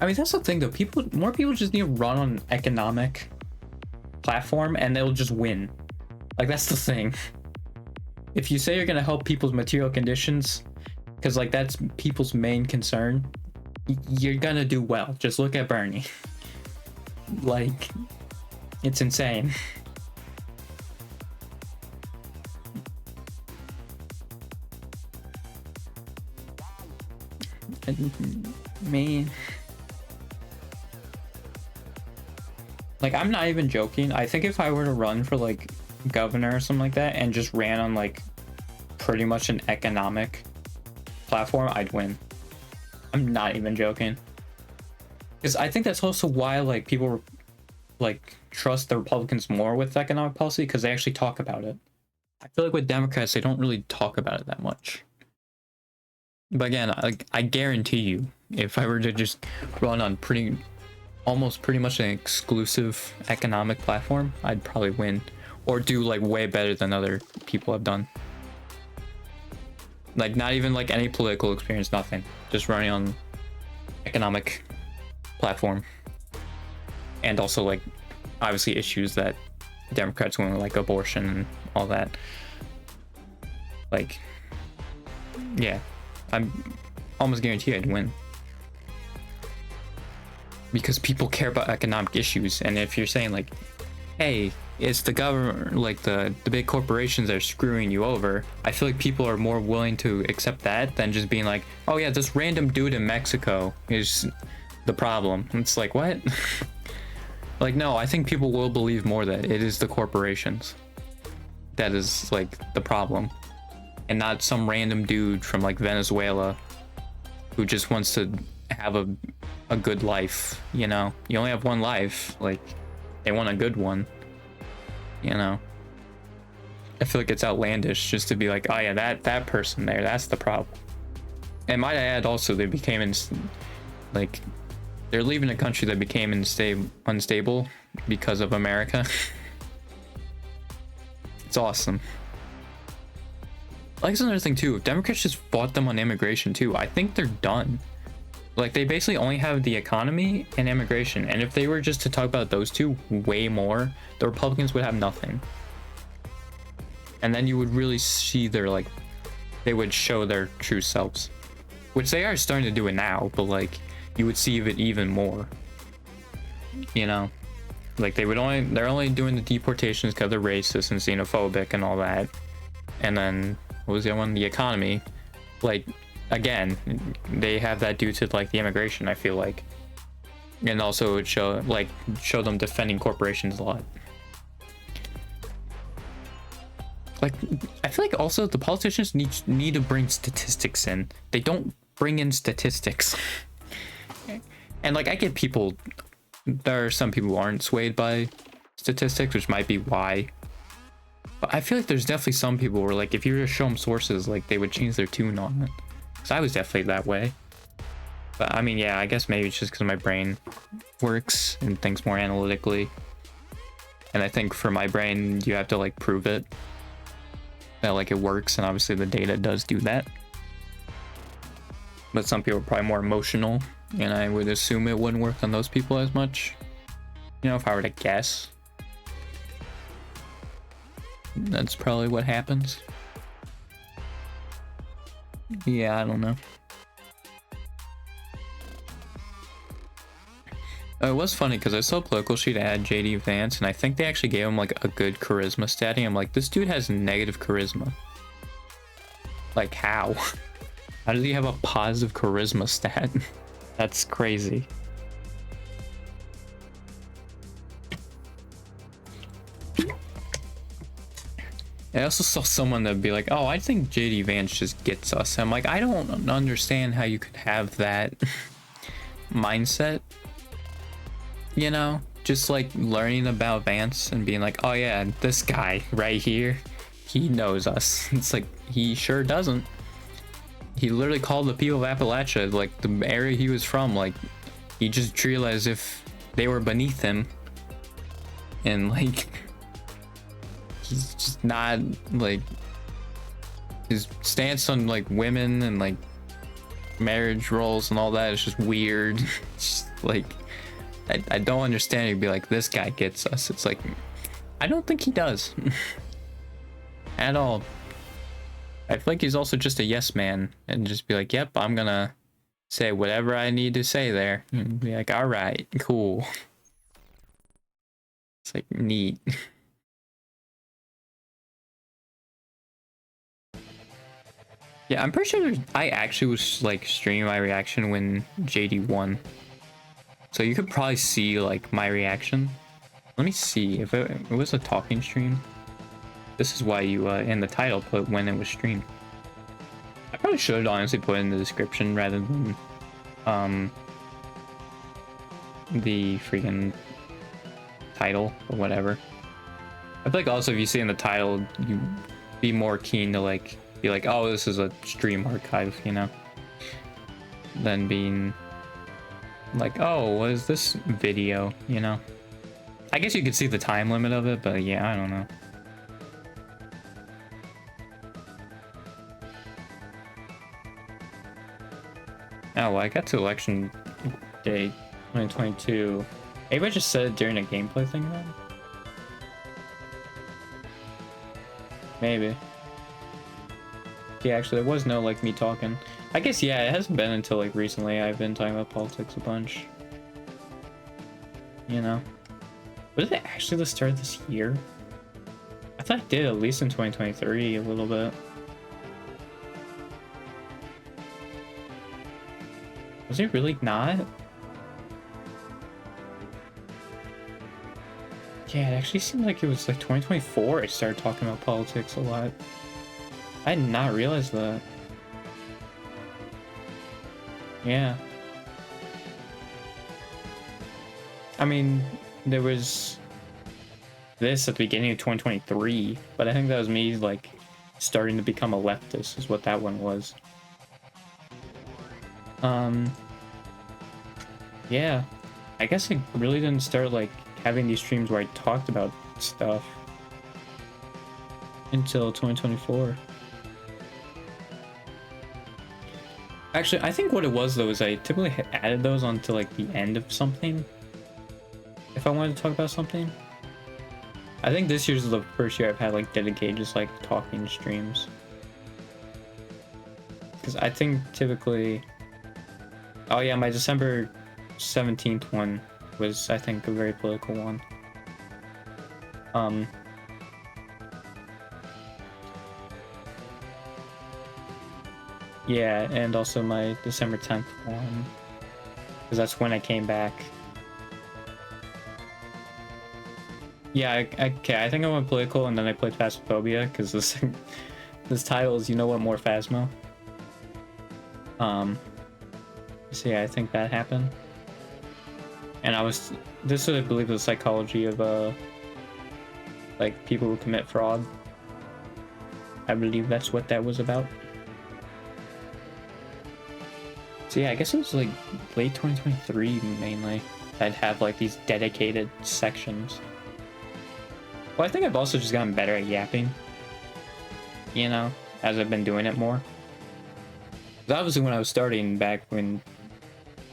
I mean, that's the thing though. More people just need to run on economic platform and they'll just win. Like, that's the thing. If you say you're gonna help people's material conditions, because like that's people's main concern, you're gonna do well. Just look at Bernie. Like, it's insane. Man, like, I'm not even joking. I think if I were to run for like governor or something like that and just ran on like pretty much an economic platform, I'd win. I'm not even joking, because I think that's also why like people like trust the Republicans more with economic policy, because they actually talk about it. I feel like with Democrats, they don't really talk about it that much. But again, I guarantee you, if I were to just run on almost pretty much an exclusive economic platform, I'd probably win, or do like way better than other people have done. Like, not even like any political experience, nothing. Just running on economic platform. And also like obviously issues that Democrats want, like abortion and all that. Like, yeah, I'm almost guaranteed I'd win, because people care about economic issues. And if you're saying like, hey, it's the government, like the big corporations that are screwing you over, I feel like people are more willing to accept that than just being like, oh yeah, this random dude in Mexico is the problem. It's like, what? Like, no, I think people will believe more that it is the corporations that is like the problem, and not some random dude from like Venezuela who just wants to have a good life. You know, you only have one life. Like, they want a good one. You know, I feel like it's outlandish just to be like, oh yeah, that person there, that's the problem. And might I add also, they became like, they're leaving a country that became unstable because of America. It's awesome. Like, that's another thing too. If Democrats just fought them on immigration too, I think they're done. Like, they basically only have the economy and immigration, and if they were just to talk about those two way more, the Republicans would have nothing. And then you would really see their, like, they would show their true selves, which they are starting to do it now, but like, you would see it even more. You know, like, they're only doing the deportations because they're racist and xenophobic and all that. And then what was the other one? The economy. Like, again, they have that due to like the immigration, I feel like. And also it would show them defending corporations a lot. Like, I feel like also the politicians need to bring statistics in. They don't bring in statistics. And like, I get people, there are some people who aren't swayed by statistics, which might be why. But I feel like there's definitely some people where like, if you were to show them sources, like they would change their tune on it. Because I was definitely that way. But I mean, yeah, I guess maybe it's just because my brain works and thinks more analytically. And I think for my brain, you have to like prove it, that like it works, and obviously the data does do that. But some people are probably more emotional, and I would assume it wouldn't work on those people as much. You know, if I were to guess. That's probably what happens. Yeah, I don't know. It was funny because I saw Political Sheet add JD Vance, and I think they actually gave him like a good charisma statting. I'm like, this dude has negative charisma. Like, how? How does he have a positive charisma stat? That's crazy. I also saw someone that'd be like, oh, I think JD Vance just gets us. I'm like, I don't understand how you could have that mindset. You know, just like learning about Vance and being like, oh yeah, this guy right here, he knows us. It's like, he sure doesn't. He literally called the people of Appalachia, like the area he was from, like, he just treated as if they were beneath him. And like, he's just not, like, his stance on like women and like marriage roles and all that is just weird. It's just, like, I don't understand. You'd be like, this guy gets us. It's like, I don't think he does. At all. I feel like he's also just a yes man and just be like, yep, I'm gonna say whatever I need to say there. And be like, all right, cool. It's like neat. Yeah, I'm pretty sure I actually was like streaming my reaction when JD won. So you could probably see like my reaction. Let me see if it was a talking stream. This is why you in the title put when it was streamed. I probably should honestly put it in the description rather than the freaking title or whatever. I feel like also if you see in the title, you be more keen to like be like, oh, this is a stream archive, you know, than being like, oh, what is this video, you know? I guess you could see the time limit of it, but yeah, I don't know. Oh, well, I got to election day 2022. Maybe I just said it during a gameplay thing then? Maybe. Yeah, actually, there was no, like, me talking. I guess, yeah, it hasn't been until, like, recently I've been talking about politics a bunch. You know? Was it actually the start of this year? I thought I did, at least in 2023, a little bit. Was it really not? Yeah, it actually seemed like it was, like, 2024 I started talking about politics a lot. I did not realize that. Yeah. I mean, there was this at the beginning of 2023, but I think that was me, like, starting to become a leftist is what that one was. Yeah. I guess I really didn't start, like, having these streams where I talked about stuff until 2024. Actually, I think what it was though is I typically added those onto like the end of something if I wanted to talk about something. I think this year's the first year I've had like dedicated just like talking streams, because I think typically, oh yeah, my December 17th one was, I think, a very political one. Yeah, and also my December 10th one, because that's when I came back. Yeah, okay, I think I went political and then I played Phasmophobia, because this title is, you know what, more Phasmo. So yeah, I think that happened. And this I believe the psychology of like people who commit fraud. I believe that's what that was about. So yeah, I guess it was like late 2023 mainly. I'd have like these dedicated sections. Well, I think I've also just gotten better at yapping, you know, as I've been doing it more. Because obviously when I was starting back when,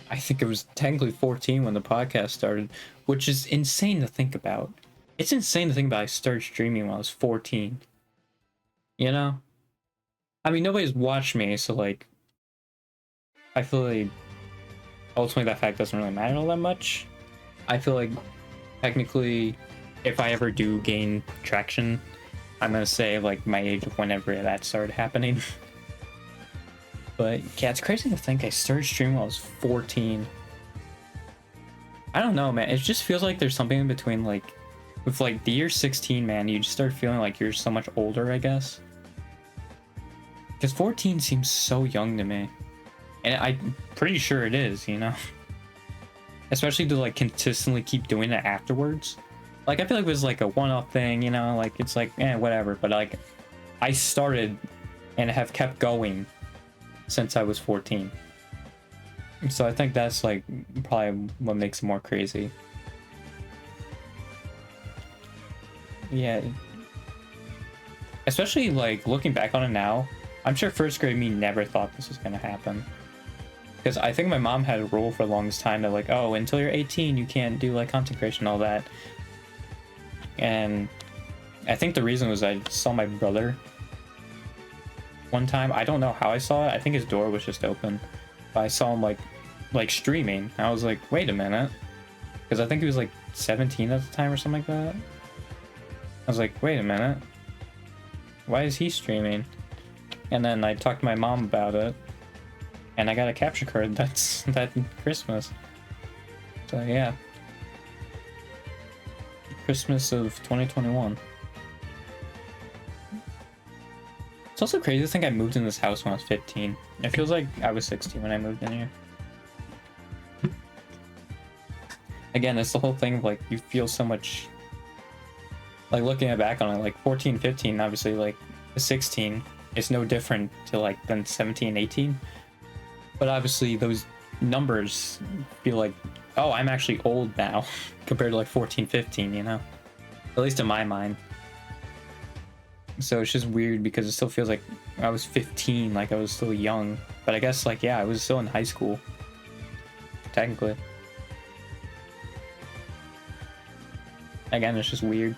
I think it was technically 14 when the podcast started, which is insane to think about. It's insane to think about I started streaming when I was 14. You know? I mean, nobody's watched me, so like, I feel like ultimately that fact doesn't really matter all that much. I feel like technically, if I ever do gain traction, I'm gonna say like my age of whenever that started happening. But yeah, it's crazy to think I started streaming when I was 14. I don't know, man. It just feels like there's something in between, like, with like the year 16, man, you just start feeling like you're so much older, I guess. Because 14 seems so young to me. And I'm pretty sure it is, you know? Especially to like consistently keep doing it afterwards. Like, I feel like it was like a one-off thing, you know? Like, it's like, whatever. But like, I started and have kept going since I was 14. So I think that's like probably what makes it more crazy. Yeah. Especially like looking back on it now, I'm sure first grade me never thought this was gonna happen. Because I think my mom had a rule for the longest time that like, oh, until you're 18 you can't do like content creation and all that. And I think the reason was I saw my brother one time. I don't know how I saw it. I think his door was just open. But I saw him like streaming. I was like, wait a minute. Because I think he was like 17 at the time or something like that. I was like, wait a minute. Why is he streaming? And then I talked to my mom about it. And I got a capture card that Christmas. So yeah. Christmas of 2021. It's also crazy to think I moved in this house when I was 15. It feels like I was 16 when I moved in here. Again, it's the whole thing of like, you feel so much, like looking back on it, like 14, 15, obviously like 16 is no different to like than 17, 18. But obviously those numbers feel like, oh, I'm actually old now compared to like 14, 15, you know? At least in my mind. So it's just weird because it still feels like I was 15, like I was still young. But I guess like, yeah, I was still in high school. Technically. Again, it's just weird.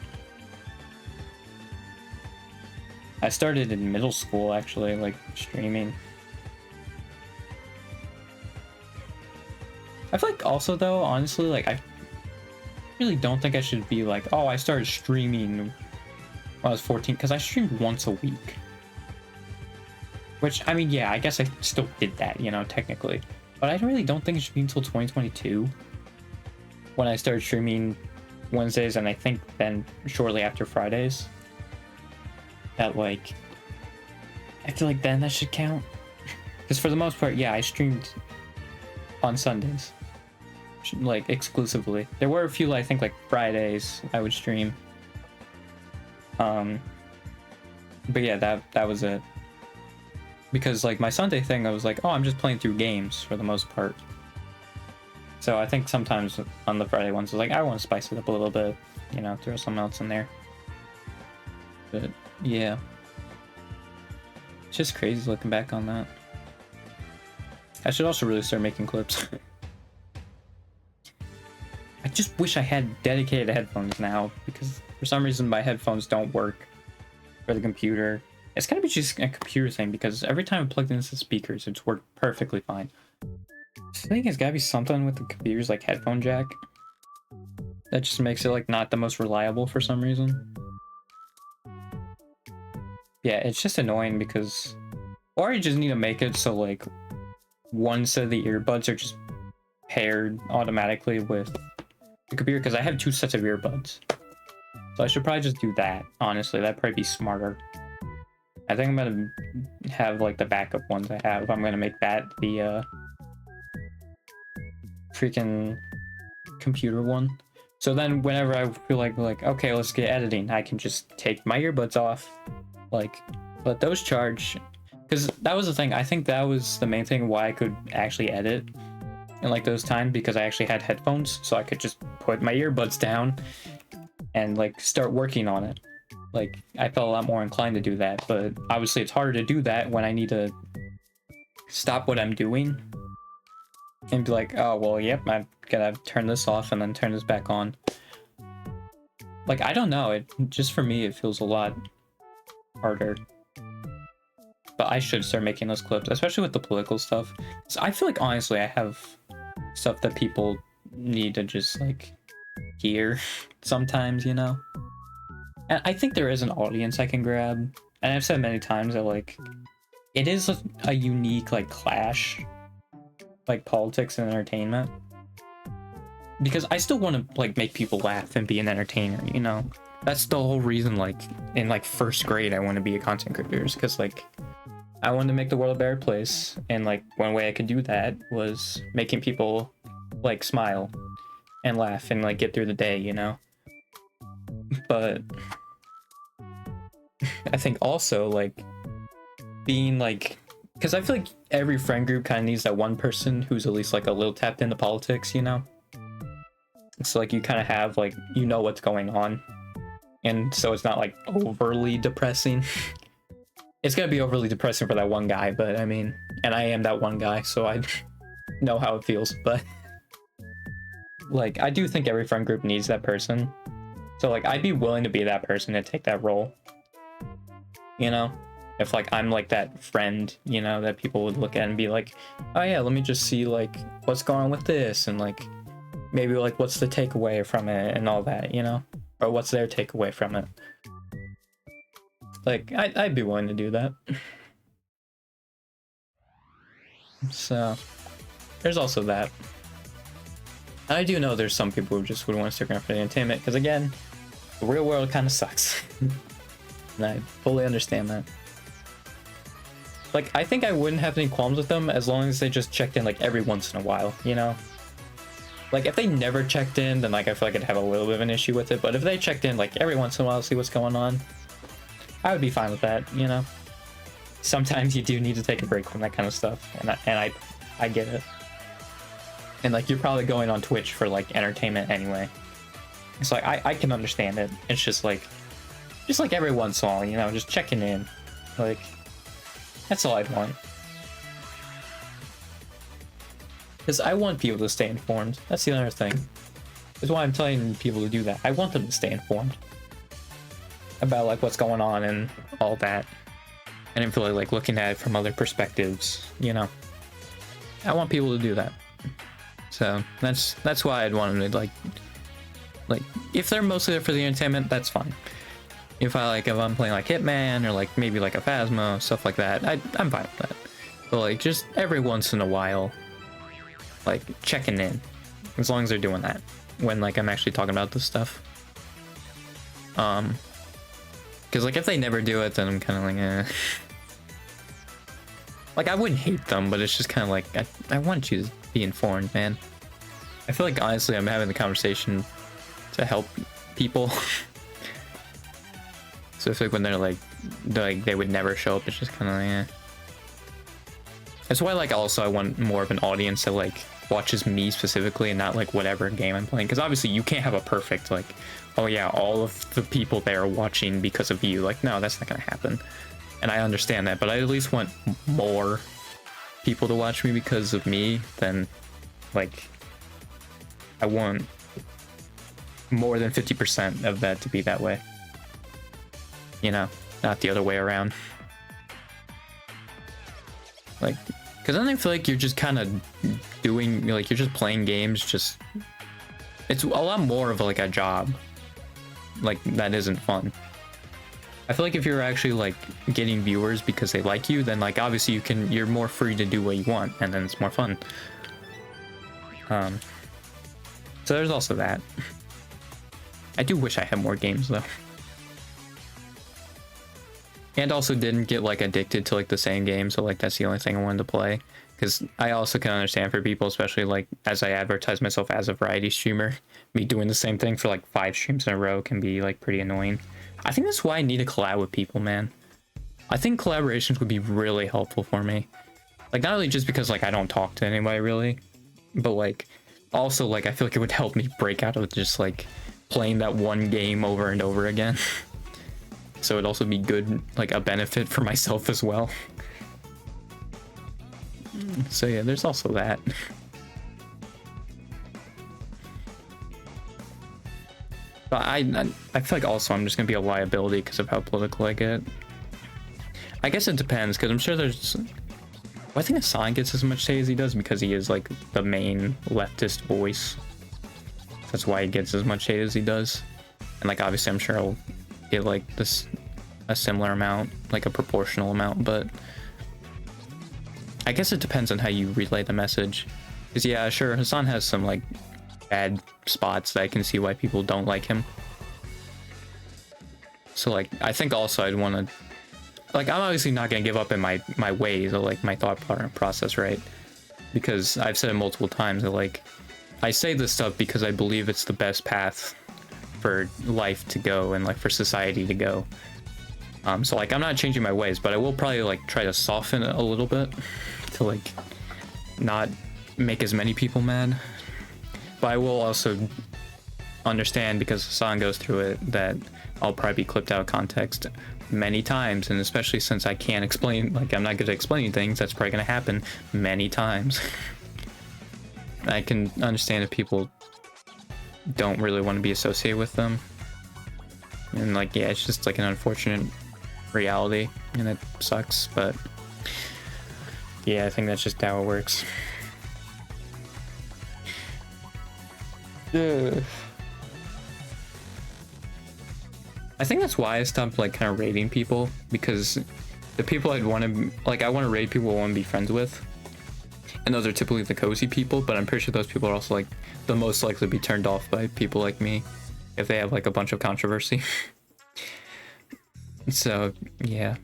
I started in middle school actually, like streaming. I feel like also though, honestly, like I really don't think I should be like, oh, I started streaming when I was 14, because I streamed once a week. Which, I mean, yeah, I guess I still did that, you know, technically. But I really don't think it should be until 2022 when I started streaming Wednesdays, and I think then shortly after Fridays. That, like, I feel like then that should count. Because for the most part, yeah, I streamed on Sundays. Like, exclusively. There were a few, I think, like, Fridays I would stream. But yeah, that was it. Because, like, my Sunday thing, I was like, oh, I'm just playing through games for the most part. So I think sometimes on the Friday ones, I was like, I want to spice it up a little bit, you know, throw something else in there. But yeah, it's just crazy looking back on that. I should also really start making clips. I just wish I had dedicated headphones now, because for some reason my headphones don't work for the computer. It's gotta be just a computer thing, because every time I plugged into the speakers, it's worked perfectly fine. I think it's gotta be something with the computer's like headphone jack that just makes it like not the most reliable for some reason. Yeah, it's just annoying because, or you just need to make it so like one set of the earbuds are just paired automatically with the computer, because I have two sets of earbuds. So I should probably just do that, honestly. That'd probably be smarter. I think I'm gonna have like the backup ones I have. I'm gonna make that the freaking computer one. So then whenever I feel like okay, let's get editing, I can just take my earbuds off, like let those charge. Because that was the thing. I think that was the main thing why I could actually edit in like those times, because I actually had headphones, so I could just put my earbuds down and like start working on it. Like I felt a lot more inclined to do that, but obviously it's harder to do that when I need to stop what I'm doing and be like, oh well, yep, I gotta turn this off and then turn this back on. Like, I don't know, it just, for me, it feels a lot harder. But I should start making those clips, especially with the political stuff. So I feel like, honestly, I have stuff that people need to just like hear sometimes, you know? And I think there is an audience I can grab. And I've said many times that like it is a unique like clash, like politics and entertainment. Because I still want to like make people laugh and be an entertainer, you know? That's the whole reason, like in like first grade I want to be a content creator, because like I wanted to make the world a better place, and like one way I could do that was making people like smile and laugh and like get through the day, you know? But I think also like being like, because I feel like every friend group kind of needs that one person who's at least like a little tapped into politics, you know? So like you kind of have like, you know what's going on, and so it's not like overly depressing. It's gonna be overly depressing for that one guy, but I mean, and I am that one guy, so I know how it feels. But like I do think every friend group needs that person So like I'd be willing to be that person to take that role. You know? If like I'm like that friend, you know, that people would look at and be like, oh yeah, let me just see like what's going on with this, and like maybe like what's the takeaway from it and all that, you know? Or what's their takeaway from it. Like I'd be willing to do that. So there's also that. And I do know there's some people who just would want to stick around for the entertainment, because again, the real world kind of sucks. And I fully understand that. Like, I think I wouldn't have any qualms with them as long as they just checked in like every once in a while, you know? Like, if they never checked in, then like I feel like I'd have a little bit of an issue with it. But if they checked in like every once in a while to see what's going on, I would be fine with that, you know? Sometimes you do need to take a break from that kind of stuff, and I get it. And like you're probably going on Twitch for like entertainment anyway. It's like I can understand it. It's just like every once in a while, you know, just checking in. Like that's all I'd want. Because I want people to stay informed. That's the other thing. That's why I'm telling people to do that. I want them to stay informed about like what's going on and all that. I didn't feel like looking at it from other perspectives, you know. I want people to do that. So that's why I'd want them to like if they're mostly there for the entertainment, that's fine. If I'm playing like Hitman or like maybe like a Phasmo, stuff like that, I'm fine with that. But like just every once in a while, like checking in, as long as they're doing that when like I'm actually talking about this stuff. Because like if they never do it, then I'm kind of like eh. Like I wouldn't hate them, but it's just kind of like I want you to be informed, man. I feel like honestly I'm having the conversation to help people. So I feel like when they're like they would never show up, it's just kind of like eh. That's why like also I want more of an audience that like watches me specifically and not like whatever game I'm playing, because obviously you can't have a perfect like, oh yeah, all of the people there are watching because of you. Like no, that's not gonna happen. And I understand that, but I at least want more people to watch me because of me than like I want more than 50% of that to be that way. You know, not the other way around. Like, because then I feel like you're just kind of doing, like, you're just playing games, just, it's a lot more of like a job. Like, that isn't fun. I feel like if you're actually like getting viewers because they like you, then like obviously you're more free to do what you want, and then it's more fun. So there's also that. I do wish I had more games though. And also didn't get like addicted to like the same game, so like that's the only thing I wanted to play. Because I also can understand for people, especially like as I advertise myself as a variety streamer, me doing the same thing for like 5 streams in a row can be like pretty annoying. I think that's why I need to collab with people, man. I think collaborations would be really helpful for me. Like not only just because like I don't talk to anybody really, but like also like I feel like it would help me break out of just like playing that one game over and over again. So it'd also be good, like a benefit for myself as well. So yeah, there's also that. But I feel like also I'm just gonna be a liability because of how political I get. I guess it depends, because I'm sure there's, well, I think Hasan gets as much say as he does because he is like the main leftist voice. That's why he gets as much hate as he does. And like obviously I'm sure I'll get like a similar amount, like a proportional amount, but I guess it depends on how you relay the message. Because yeah, sure, Hasan has some like bad spots that I can see why people don't like him. So like I think also I'd want to, like, I'm obviously not going to give up in my ways or like my thought process, right? Because I've said it multiple times that like I say this stuff because I believe it's the best path for life to go and like for society to go. So like I'm not changing my ways, but I will probably like try to soften it a little bit to like not make as many people mad. But I will also understand, because Hasan goes through it, that I'll probably be clipped out of context many times, and especially since I can't explain, like I'm not good at explaining things, that's probably going to happen many times. I can understand if people don't really want to be associated with them. And like, yeah, it's just like an unfortunate reality, and it sucks, but yeah, I think that's just how it works. I think that's why I stopped like kind of rating people, because the people I'd want to like, I want to rate people I want to be friends with, and those are typically the cozy people, but I'm pretty sure those people are also like the most likely to be turned off by people like me if they have like a bunch of controversy. So yeah,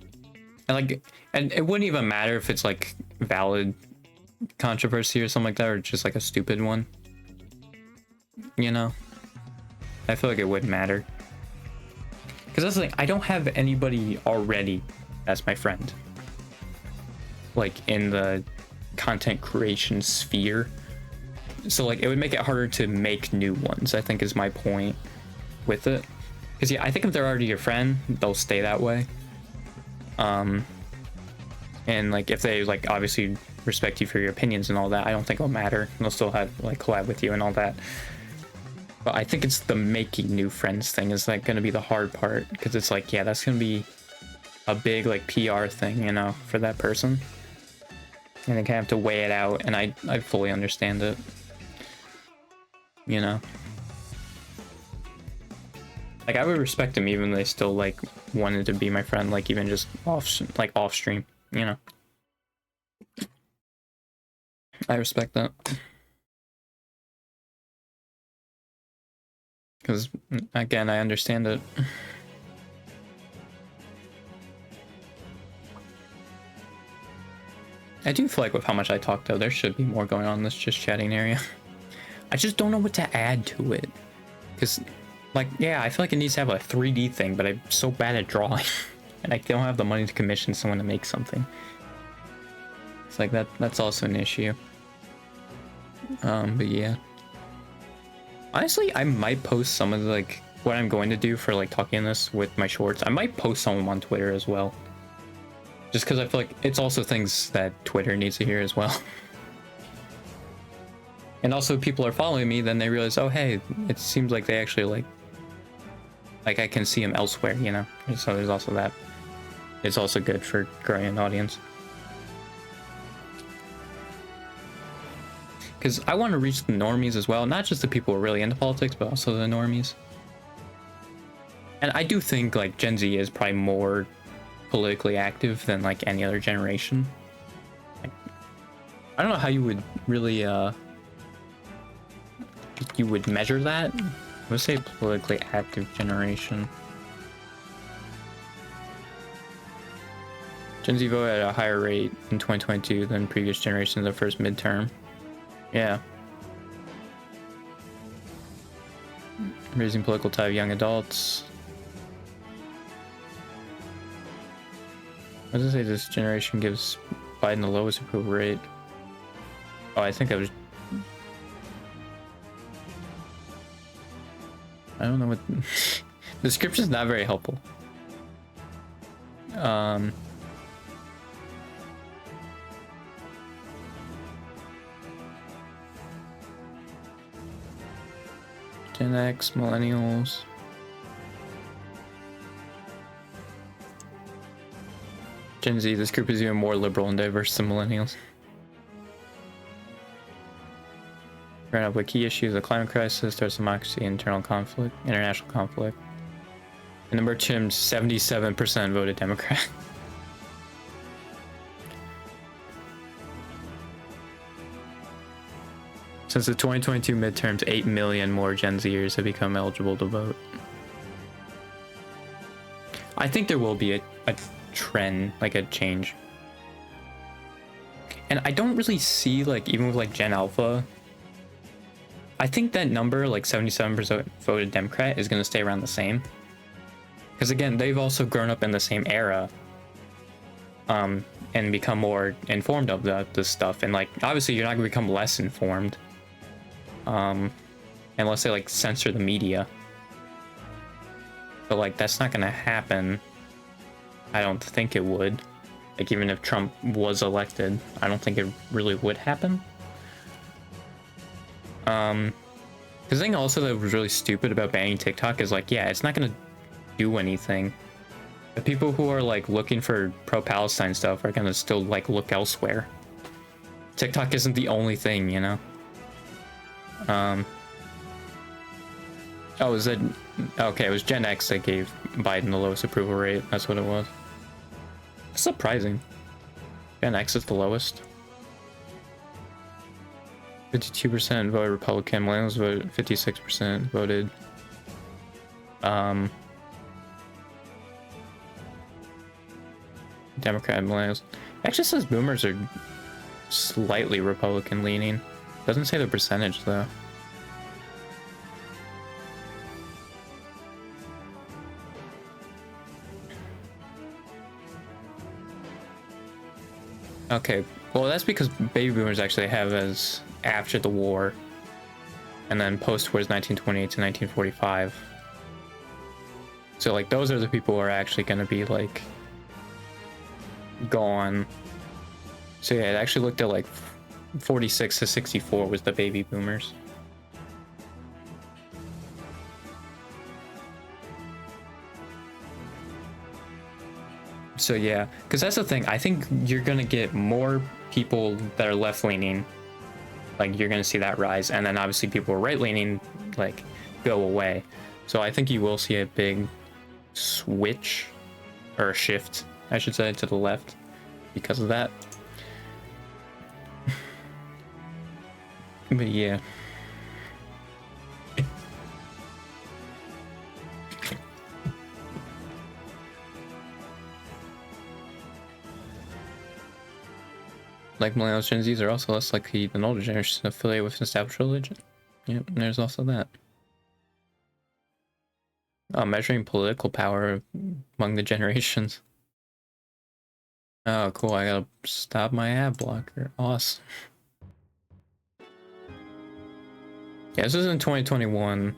and it wouldn't even matter if it's like valid controversy or something like that, or just like a stupid one, you know. I feel like it wouldn't matter, because that's the thing, I don't have anybody already that's my friend, like in the content creation sphere, so like it would make it harder to make new ones, I think, is my point with it. Because yeah, I think if they're already your friend, they'll stay that way. And like if they like obviously respect you for your opinions and all that, I don't think it'll matter. They'll still have like collab with you and all that. But I think it's the making new friends thing is like going to be the hard part, because it's like, yeah, that's going to be a big like PR thing, you know, for that person. And they kind of have to weigh it out, and I fully understand it, you know. Like, I would respect them even if they still like wanted to be my friend, like even just off stream, you know. I respect that, because again, I understand it. I do feel like with how much I talk though, there should be more going on in this just chatting area. I just don't know what to add to it, because like, yeah, I feel like it needs to have a 3D thing, but I'm so bad at drawing and I don't have the money to commission someone to make something. It's like that's also an issue. But yeah, honestly, I might post some of the, like what I'm going to do for like talking this with my shorts. I might post some of them on Twitter as well, just because I feel like it's also things that Twitter needs to hear as well. And also, if people are following me, then they realize, oh hey, it seems like they actually like I can see them elsewhere, you know. So there's also that. It's also good for growing an audience, because I want to reach the normies as well, not just the people who are really into politics, but also the normies. And I do think like Gen Z is probably more politically active than like any other generation. Like, I don't know how you would really you would measure that. I would say politically active generation. Gen Z voted at a higher rate in 2022 than previous generations of the first midterm. Yeah. Raising political tide of young adults. What does it say? This generation gives Biden the lowest approval rate. Oh, I think I was... I don't know what... The description is not very helpful. Gen X, millennials. Gen Z, this group is even more liberal and diverse than millennials. Growing up with key issues, the climate crisis, there's democracy, internal conflict, international conflict. In the midterms, 77% voted Democrat. Since the 2022 midterms, 8 million more Gen Zers have become eligible to vote. I think there will be a trend, like a change. And I don't really see, like, even with like Gen Alpha, I think that number, like 77% voted Democrat, is going to stay around the same. Because again, they've also grown up in the same era, and become more informed of this stuff. And like, obviously you're not going to become less informed, unless they like censor the media. But like, that's not going to happen. I don't think it would. Like, even if Trump was elected, I don't think it really would happen. The thing also that was really stupid about banning TikTok is like, yeah, it's not gonna do anything. The people who are like looking for pro-Palestine stuff are gonna still like look elsewhere. TikTok isn't the only thing, you know. Oh, is it okay? It was Gen X that gave Biden the lowest approval rate. That's what it was. Surprising. Gen X is the lowest. 52% voted Republican. Millennials voted 56% voted. Democrat millennials. Actually says boomers are slightly Republican leaning. Doesn't say the percentage though. Okay, well that's because baby boomers actually have as after the war, and then post-war is 1928 to 1945. So like those are the people who are actually going to be like gone. So yeah, it actually looked at like 46 to 64 was the baby boomers. So yeah, because that's the thing. I think you're gonna get more people that are left-leaning, like you're gonna see that rise, and then obviously people who are right-leaning like go away. So I think you will see a big switch or a shift, I should say, to the left because of that. But yeah. Like millennials, Gen Zs are also less likely than older generations to affiliate with an established religion. Yep, there's also that. Measuring political power among the generations. Oh, cool. I gotta stop my ad blocker. Awesome. Yeah, this is in 2021.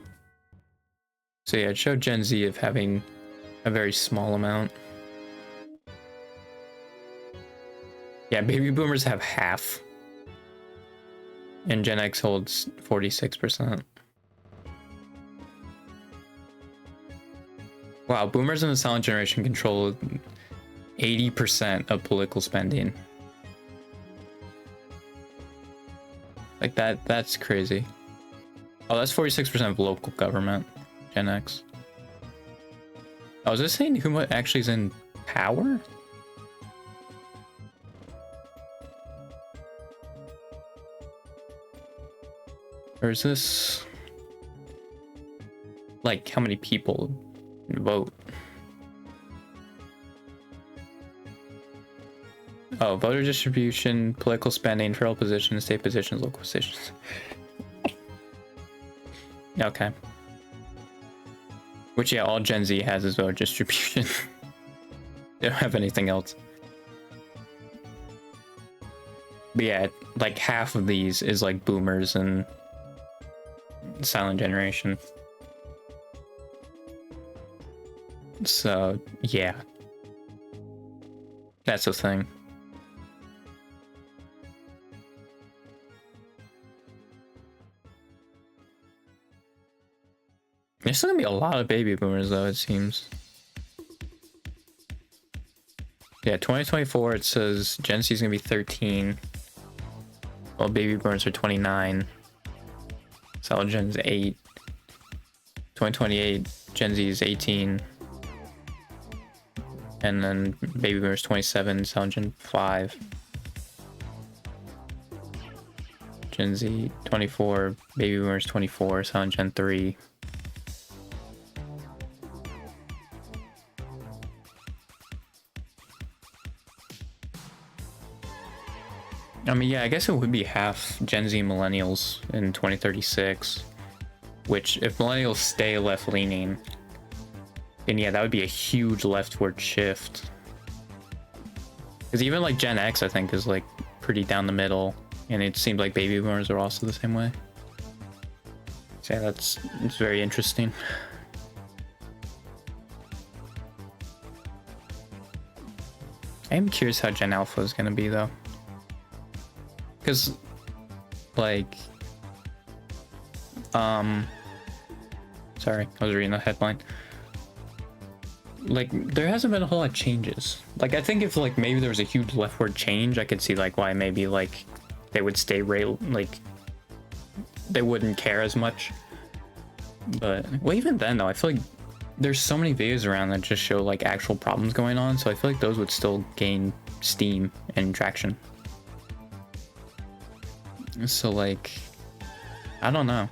So yeah, it showed Gen Z of having a very small amount. Yeah, baby boomers have half. And Gen X holds 46%. Wow, boomers and the silent generation control 80% of political spending. Like that's crazy. Oh, that's 46% of local government, Gen X. Oh, is this saying who actually is in power? Or is this like how many people vote? Oh, voter distribution, political spending, federal positions, state positions, local positions. Okay. Which, yeah, all Gen Z has is voter distribution. They don't have anything else. But yeah, like half of these is like boomers and silent generation. So, yeah. That's the thing. There's gonna be a lot of baby boomers though, it seems. Yeah, 2024 it says Gen Z is gonna be 13. While baby boomers are 29. Silent Gen's 8. 2028, Gen Z is 18. And then baby boomers 27, Silent Gen 5. Gen Z 24, baby boomers 24, Silent Gen 3. I mean, yeah, I guess it would be half Gen Z millennials in 2036, which if millennials stay left-leaning, then yeah, that would be a huge leftward shift. Because even like Gen X, I think, is like pretty down the middle, and it seems like baby boomers are also the same way. So yeah, it's very interesting. I am curious how Gen Alpha is going to be though. Because, like, sorry, I was reading the headline. like there hasn't been a whole lot of changes. Like I think if like maybe there was a huge leftward change, I could see like why maybe like they would stay like they wouldn't care as much. But well, even then though, I feel like there's so many videos around that just show like actual problems going on, so I feel like those would still gain steam and traction. So like, I don't know.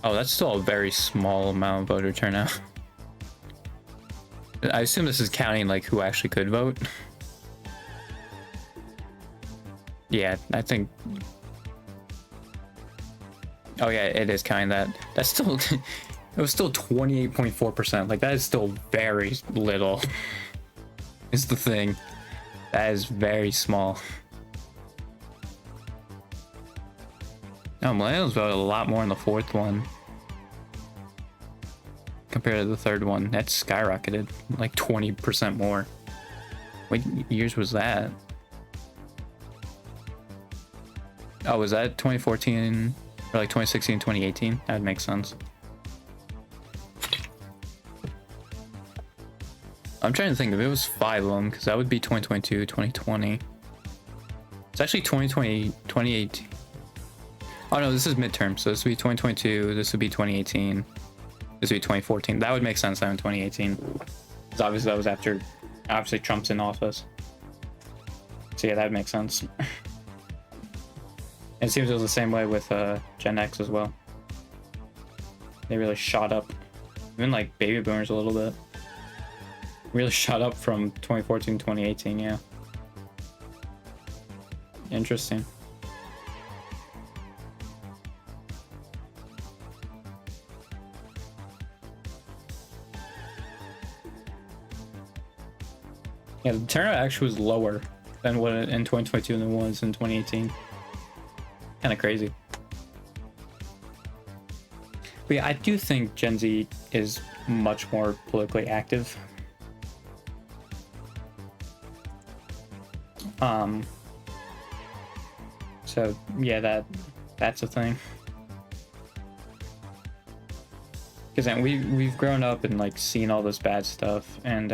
Oh, that's still a very small amount of voter turnout. I assume this is counting like who actually could vote. Yeah, I think. Oh yeah, it is counting that. That's still. It was still 28.4%. Like that is still very little. Is the thing. That is very small. No, millennials voted a lot more in the fourth one compared to the third one. That's skyrocketed like 20% more. What years was that? Oh, was that 2014 or like 2016, 2018? That would make sense. I'm trying to think if it was 5 of them, because that would be 2022, 2020. It's actually 2020, 2018. Oh no, this is midterm, so this would be 2022, this would be 2018, this would be 2014. That would make sense now in 2018. Because obviously that was after, obviously Trump's in office. So yeah, that makes sense. It seems it was the same way with Gen X as well. They really shot up. Even like baby boomers a little bit. Really shot up from 2014 to 2018, yeah. Interesting. Yeah, the turnout actually was lower than what in 2022 than it was in 2018. Kind of crazy. But yeah, I do think Gen Z is much more politically active. So yeah, that's a thing. Because then we've grown up and like seen all this bad stuff, and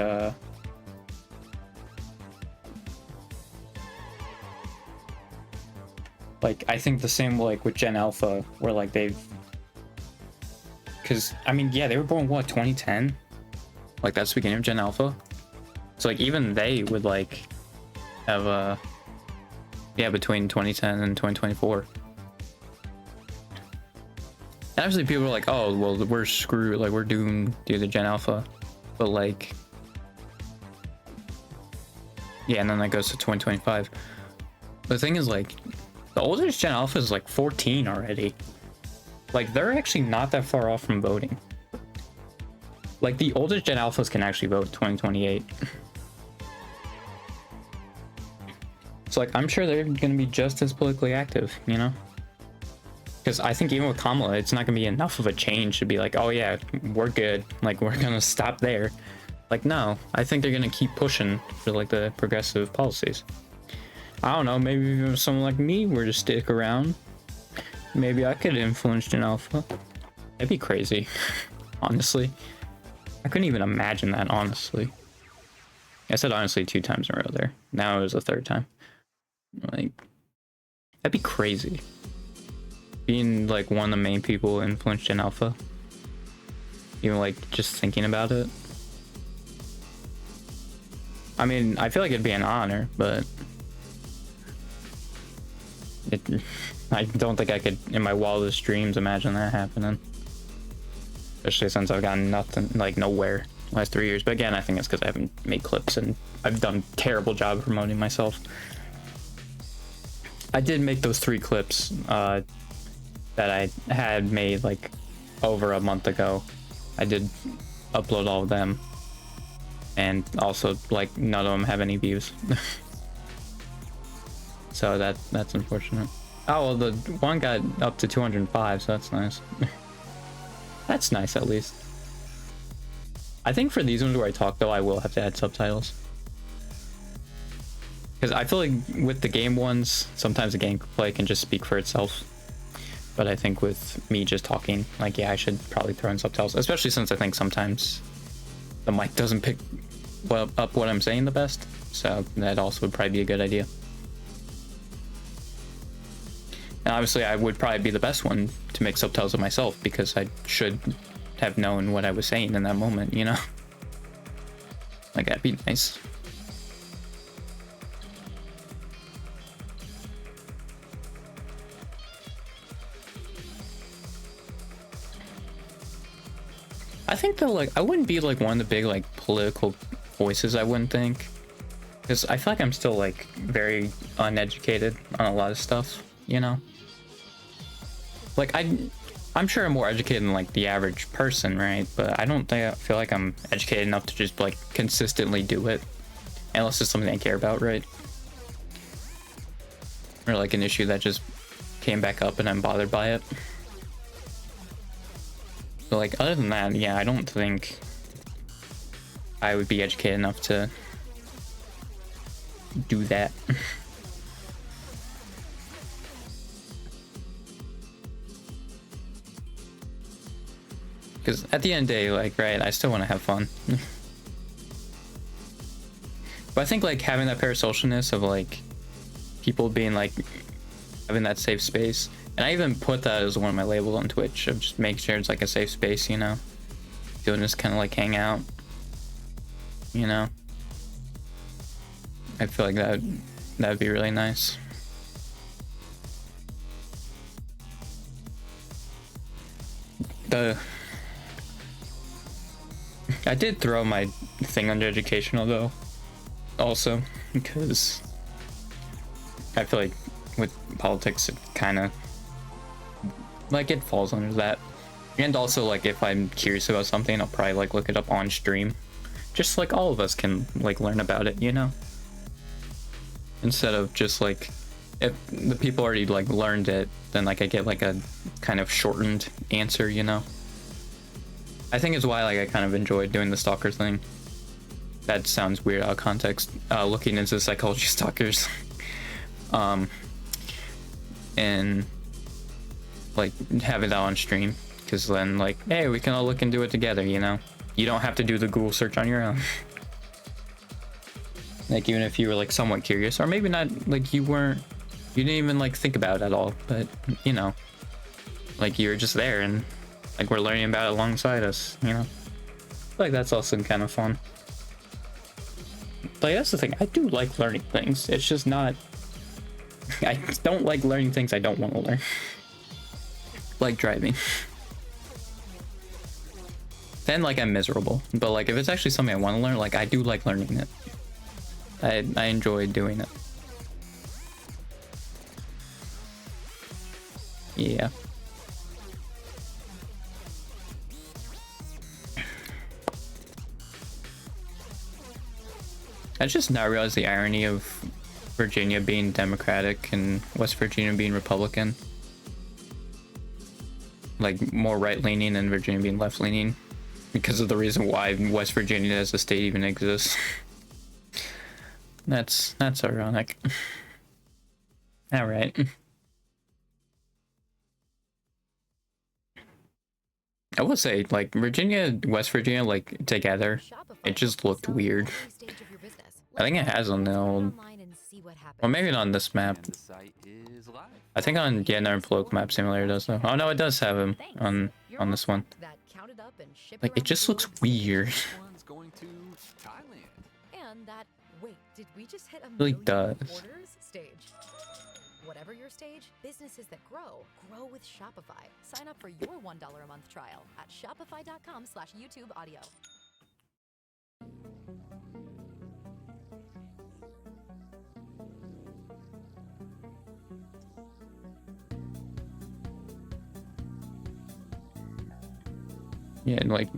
like I think the same like with Gen Alpha, where like they've, because I mean yeah, they were born what, 2010, like that's the beginning of Gen Alpha. So like even they would like have yeah, between 2010 and 2024. And obviously people are like, oh well, we're screwed, like we're doomed due to Gen Alpha, but like yeah, and then that goes to 2025. The thing is like the oldest Gen Alpha is like 14 already. Like they're actually not that far off from voting. Like the oldest Gen Alphas can actually vote 2028. So like I'm sure they're gonna be just as politically active, you know? Because I think even with Kamala, it's not gonna be enough of a change to be like, oh yeah, we're good, like we're gonna stop there. Like no, I think they're gonna keep pushing for like the progressive policies. I don't know, maybe if someone like me were to stick around, maybe I could influence Gen Alpha. That'd be crazy, honestly. I couldn't even imagine that, honestly. I said honestly 2 times in a row there. Now it was the 3rd time. Like, that'd be crazy. Being like one of the main people influence Gen Alpha. Even like just thinking about it. I mean, I feel like it'd be an honor, but I don't think I could, in my wildest dreams, imagine that happening. Especially since I've gotten nothing, like nowhere, last 3 years. But again, I think it's because I haven't made clips and I've done a terrible job promoting myself. I did make those 3 clips that I had made like over a month ago. I did upload all of them. And also, like, none of them have any views. So that's unfortunate. Oh well, the one got up to 205, so that's nice. That's nice, at least. I think for these ones where I talk, though, I will have to add subtitles. Because I feel like with the game ones, sometimes the gameplay can just speak for itself. But I think with me just talking, like, yeah, I should probably throw in subtitles. Especially since I think sometimes the mic doesn't pick up what I'm saying the best. So that also would probably be a good idea. And obviously I would probably be the best one to make subtitles of myself because I should have known what I was saying in that moment, you know? Like, that'd be nice. I think that, like, I wouldn't be like one of the big like political voices, I wouldn't think, because I feel like I'm still like very uneducated on a lot of stuff, you know? Like, I'm sure I'm more educated than like the average person, right? But I don't think I feel like I'm educated enough to just like consistently do it, unless it's something I care about, right? Or like an issue that just came back up and I'm bothered by it. But like, other than that, yeah, I don't think I would be educated enough to do that. Because at the end of the day, like, right, I still want to have fun. But I think like having that parasocialness of like people being like having that safe space, and I even put that as one of my labels on Twitch of just making sure it's like a safe space, you know, people just kind of like hang out, you know. I feel like that'd be really nice. I did throw my thing under educational though, also, because I feel like with politics it kind of like it falls under that. And also, like, if I'm curious about something, I'll probably like look it up on stream, just like all of us can like learn about it, you know, instead of just like if the people already like learned it, then like I get like a kind of shortened answer, you know. I think is why like I kind of enjoyed doing the stalker thing. That sounds weird out of context, looking into psychology stalkers. And like have it out on stream, because then like, hey, we can all look into it together, you know. You don't have to do the Google search on your own. Like, even if you were like somewhat curious, or maybe not, like you didn't even like think about it at all, but you know, like you're just there and like we're learning about it alongside us, you know. I feel like that's also kind of fun. Like, that's the thing, I do like learning things, it's just not, I don't like learning things I don't want to learn. Like driving. Then like I'm miserable, but like if it's actually something I want to learn, like I do like learning it. I enjoy doing it. Yeah. I just now realized the irony of Virginia being Democratic and West Virginia being Republican. Like more right-leaning and Virginia being left-leaning, because of the reason why West Virginia as a state even exists. That's ironic. All right. I will say, like, Virginia, West Virginia, like, together, it just looked weird. I think it has on the old, well, maybe not on this map. I think on another Local Map Simulator does though. Oh no, it does have him on this one. Like, it just looks weird. It really does. Whatever your stage, businesses that grow with Shopify. Sign up for your $1 a month trial at shopify.com/YouTube-audio. Yeah, and like,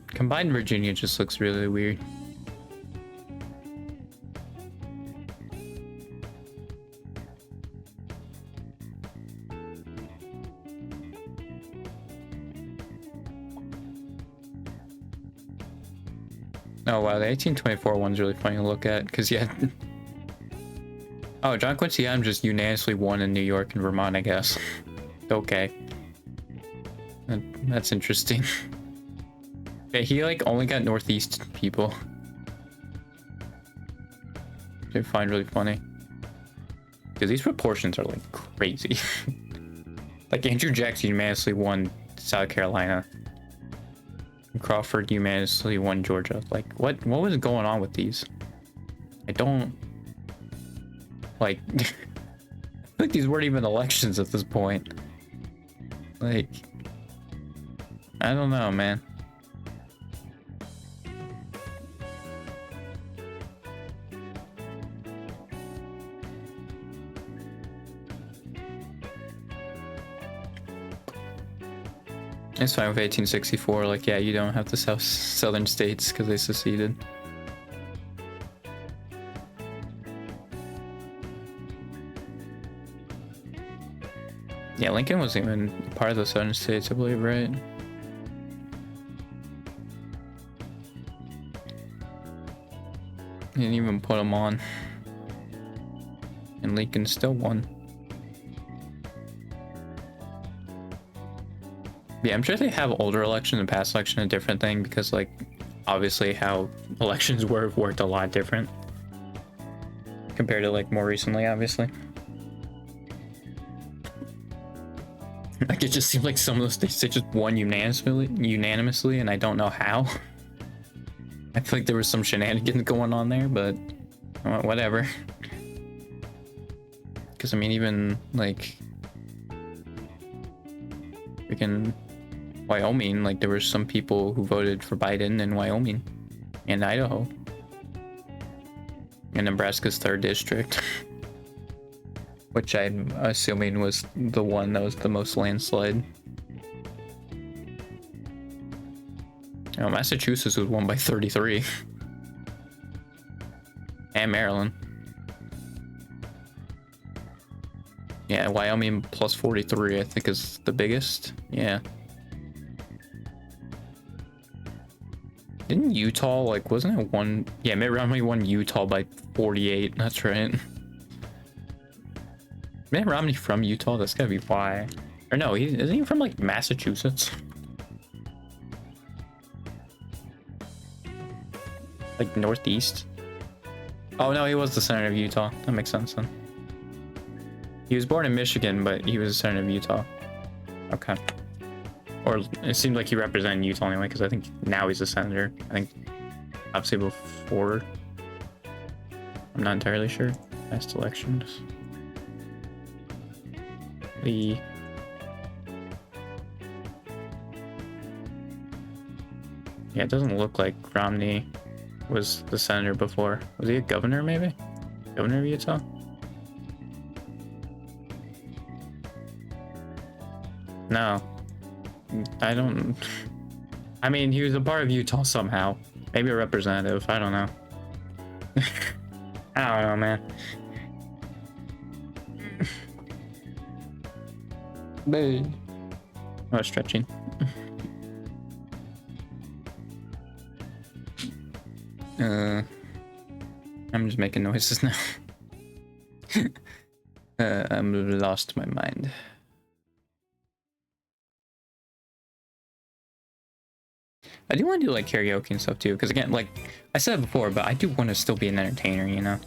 combined Virginia just looks really weird. Oh wow, the 1824 one's really funny to look at, because yeah. Oh, John Quincy Adams just unanimously won in New York and Vermont, I guess. Okay. That's interesting. Yeah, he like only got Northeast people. Which I find really funny. Because these proportions are like crazy. Like Andrew Jackson unanimously won South Carolina. Crawford unanimously won Georgia. Like what was going on with these? I don't like I think these weren't even elections at this point. Like I don't know, man. It's fine with 1864. Like, yeah, you don't have the southern states because they seceded. Yeah, Lincoln wasn't even part of the southern states, I believe, right? He didn't even put him on. And Lincoln still won. Yeah, I'm sure they have older elections and past election a different thing because, like, obviously how elections worked a lot different compared to, like, more recently, obviously. Like, it just seems like some of those states, they just won unanimously, and I don't know how. I feel like there was some shenanigans going on there, but whatever. Because, I mean, even, like, freaking Wyoming, like, there were some people who voted for Biden in Wyoming and Idaho. And Nebraska's 3rd district. Which I'm assuming was the one that was the most landslide. Oh, Massachusetts was won by 33. And Maryland. Yeah, Wyoming plus 43, I think, is the biggest. Yeah. Didn't Utah, like, wasn't it one? Yeah, Mitt Romney won Utah by 48. That's right. Mitt Romney from Utah? That's gotta be why. Or no, isn't he from, like, Massachusetts? Like, Northeast? Oh, no, he was the senator of Utah. That makes sense, then. He was born in Michigan, but he was a senator of Utah. Okay. Or it seemed like he represented Utah anyway, because I think now he's a senator. I think, obviously, before. I'm not entirely sure. Past elections. Yeah, it doesn't look like Romney was the senator before. Was he a governor, maybe? Governor of Utah? No. I don't... I mean, he was a part of Utah somehow. Maybe a representative. I don't know. I don't know, man. Babe. Oh, stretching. I'm just making noises now. I'm lost my mind. I do want to do like karaoke and stuff too, because again, like I said before, but I do want to still be an entertainer, you know?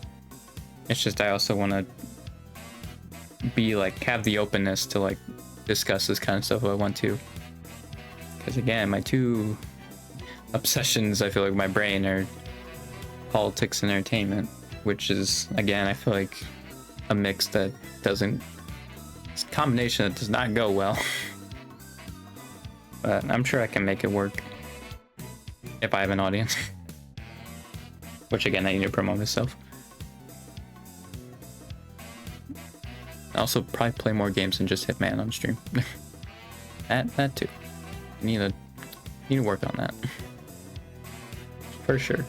It's just I also want to be like, have the openness to like discuss this kind of stuff if I want to. Because again, my two obsessions, I feel like my brain, are politics and entertainment, which is, again, I feel like a mix that doesn't, it's a combination that does not go well. But I'm sure I can make it work if I have an audience. Which again, I need to promote myself. I also probably play more games than just Hitman on stream. that too. Need to work on that. For sure.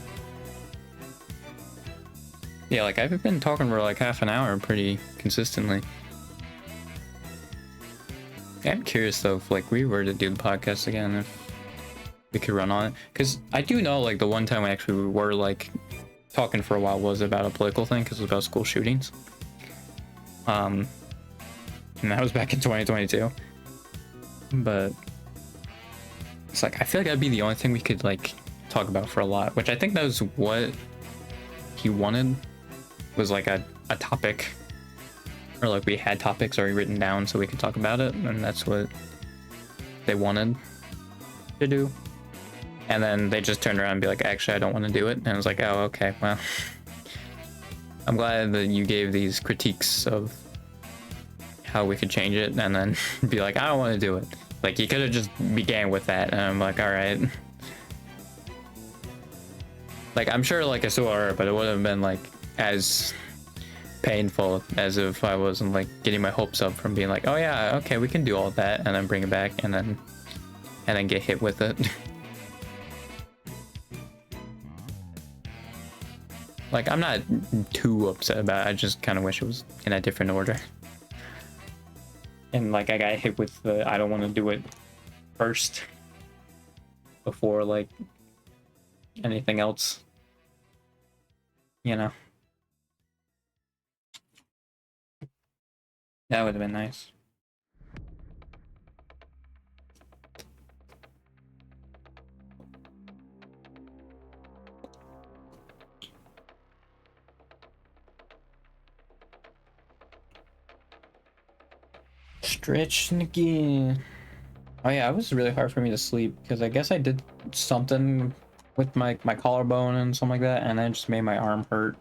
Yeah, like I've been talking for like half an hour pretty consistently. I'm curious though, if like we were to do the podcast again, if we could run on it. Because I do know, like, the one time we actually were, like, talking for a while was about a political thing, because it was about school shootings. And that was back in 2022. But it's like, I feel like that'd be the only thing we could, like, talk about for a lot, which I think that was what he wanted, was, like, a topic. Or, like, we had topics already written down so we could talk about it, and that's what they wanted to do. And then they just turned around and be like, actually, I don't want to do it. And I was like, oh, okay, well. I'm glad that you gave these critiques of how we could change it, and then be like, I don't want to do it. Like, you could have just began with that, and I'm like, all right. Like, I'm sure, like, I still are, but it would have been, like, as painful as if I wasn't, like, getting my hopes up from being like, oh yeah, okay, we can do all that, and then bring it back, and then get hit with it. Like, I'm not too upset about it. I just kind of wish it was in a different order. And, like, I got hit with the I don't want to do it first before, like, anything else. You know? That would have been nice. Stretching again. Oh yeah, it was really hard for me to sleep because I guess I did something with my collarbone and something like that, and that just made my arm hurt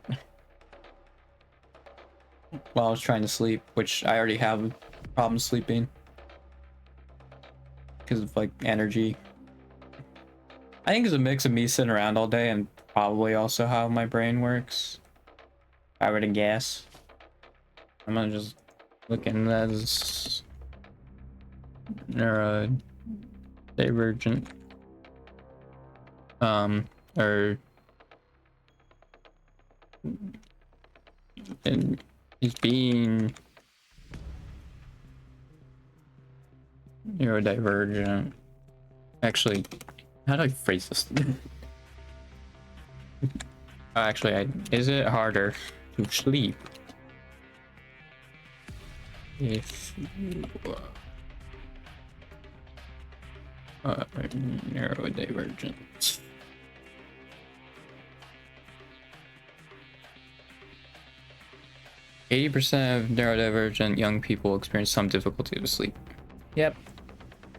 while I was trying to sleep, which I already have problems sleeping because of, like, energy. I think it's a mix of me sitting around all day and probably also how my brain works. If I were to guess. I'm gonna just look in as neurodivergent. Or and he's being neurodivergent. Actually, how do I phrase this? Actually, is it harder to sleep if you are neurodivergent? 80% of neurodivergent young people experience some difficulty with sleep. Yep,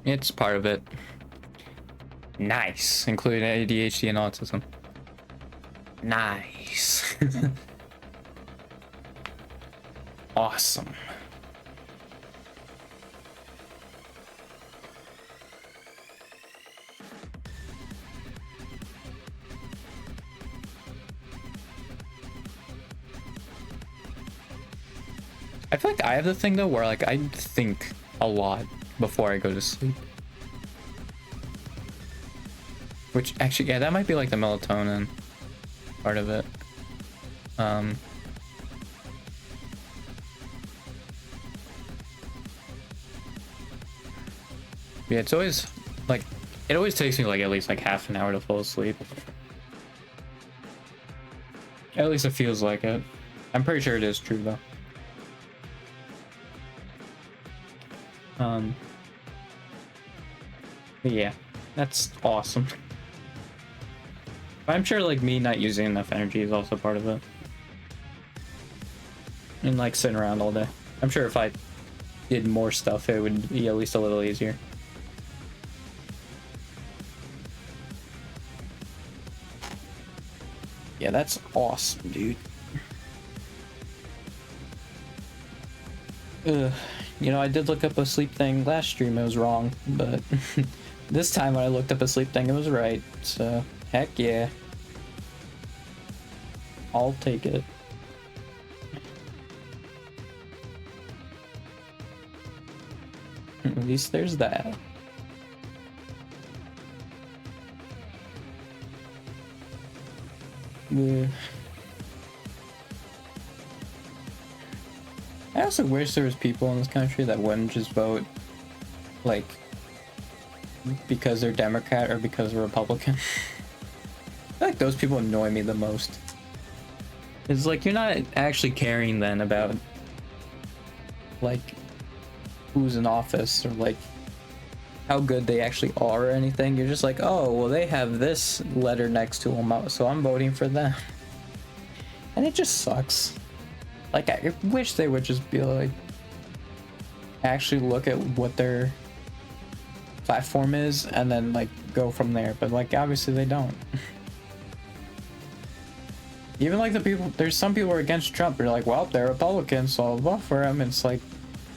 it's part of it. Nice, including ADHD and autism. Nice. Awesome. I feel like I have the thing though where, like, I think a lot before I go to sleep. Which actually, yeah, that might be like the melatonin part of it. Yeah, it's always like, it always takes me like at least like half an hour to fall asleep. At least it feels like it. I'm pretty sure it is true though. But yeah, that's awesome. But I'm sure like me not using enough energy is also part of it. And like sitting around all day. I'm sure if I did more stuff, it would be at least a little easier. Yeah, that's awesome, dude. You know, I did look up a sleep thing last stream, it was wrong, but this time when I looked up a sleep thing, it was right, so heck yeah. I'll take it. At least there's that. Yeah. I also wish there was people in this country that wouldn't just vote, like, because they're Democrat or because they're Republican. I feel like those people annoy me the most. It's like you're not actually caring then about like who's in office or like how good they actually are or anything. You're just like, oh, well, they have this letter next to them, so I'm voting for them. And it just sucks. Like, I wish they would just be like, actually look at what their platform is and then like go from there. But like, obviously they don't. Even like the people, there's some people who are against Trump. You're like, well, they're Republicans, so I'll vote for him. It's like,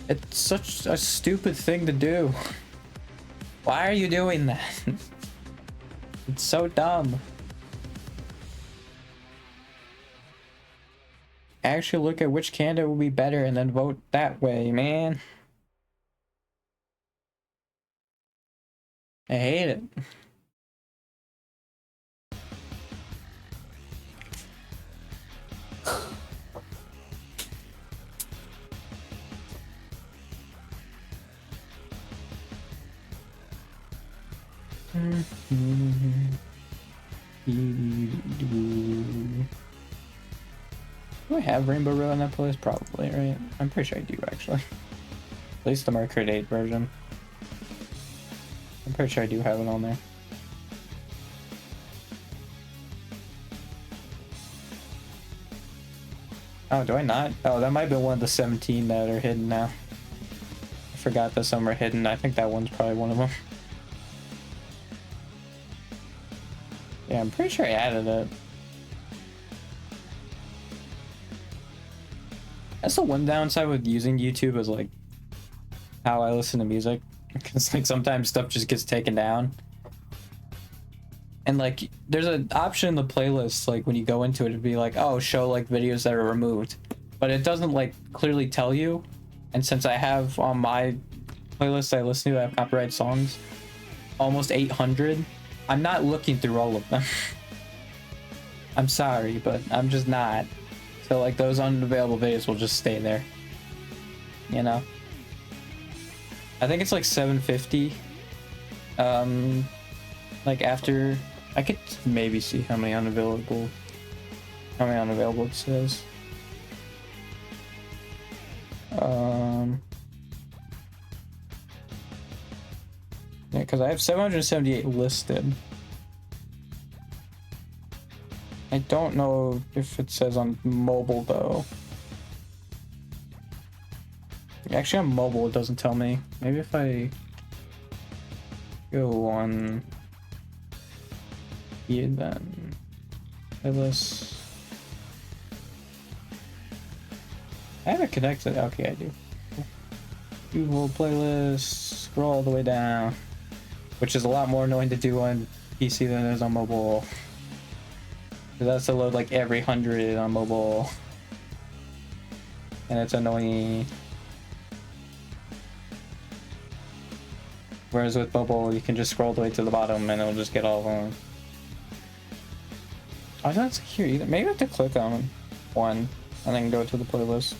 it's such a stupid thing to do. Why are you doing that? It's so dumb. Actually look at which candidate will be better and then vote that way, man. I hate it. Do I have Rainbow Road on that playlist? Probably, right? I'm pretty sure I do, actually. At least the Mercury 8 version. I'm pretty sure I do have it on there. Oh, do I not? Oh, that might have been one of the 17 that are hidden now. I forgot that some are hidden. I think that one's probably one of them. Yeah, I'm pretty sure I added it. That's the one downside with using YouTube is like how I listen to music. Because like sometimes stuff just gets taken down. And like there's an option in the playlist, like when you go into it, it'd be like, oh, show like videos that are removed. But it doesn't like clearly tell you. And since I have on my playlist I listen to, I have copyright songs, almost 800. I'm not looking through all of them. I'm sorry, but I'm just not. So like those unavailable videos will just stay there. You know? I think it's like 750. Like after I could maybe see how many unavailable it says. Yeah, because I have 778 listed. I don't know if it says on mobile though. Actually on mobile it doesn't tell me. Maybe if I go on here then playlist. I have it connected. Okay, I do. Google playlist, scroll all the way down, which is a lot more annoying to do on PC than it is on mobile. Because that's to load like every 100 on mobile, and it's annoying. Whereas with mobile, you can just scroll the way to the bottom and it'll just get all of them. I don't see here either. Maybe I have to click on one and then go to the playlist.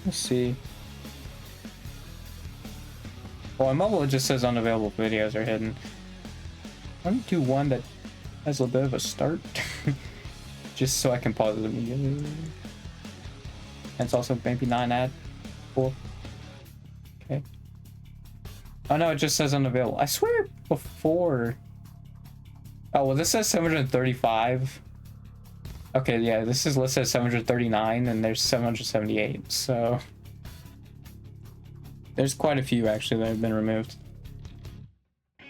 Let's see. Well, on mobile it just says unavailable videos are hidden. Let me do one that has a bit of a start. Just so I can pause it immediately. And it's also maybe not an ad. Cool. Okay. Oh no, it just says unavailable. I swear before. Oh, well, this says 735. Okay, yeah, this is listed as 739 and there's 778. So there's quite a few actually that have been removed.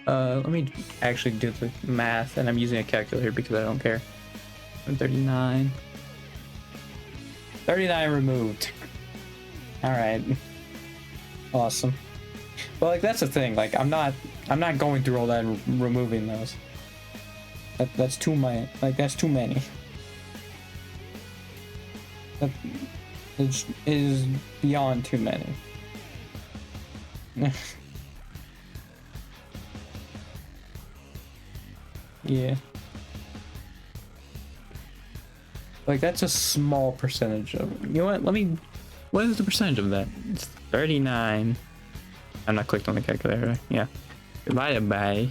Let me actually do the math, and I'm using a calculator because I don't care. 39 removed. All right, awesome. But like that's the thing, like I'm not going through all that and removing those. That's too many. Like that's too many. That is beyond too many. Yeah. Like that's a small percentage of it. You know what? What is the percentage of that? It's 39. I'm not clicked on the calculator. Yeah. divided by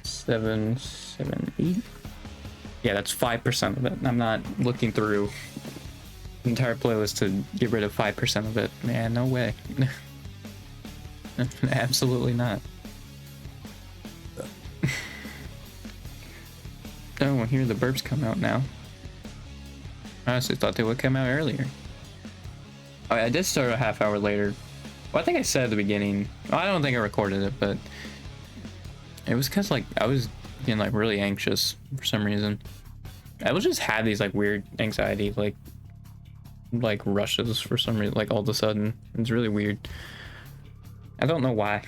778. Yeah, that's 5% of it. I'm not looking through the entire playlist to get rid of 5% of it. Man, no way. Absolutely not. Oh, here the burps come out now. I honestly thought they would come out earlier. Oh, I did start a half hour later. Well, I think I said at the beginning. Well, I don't think I recorded it, but it was because like I was getting like really anxious for some reason. I would just have these like weird anxiety like rushes for some reason, like all of a sudden. It's really weird. I don't know why.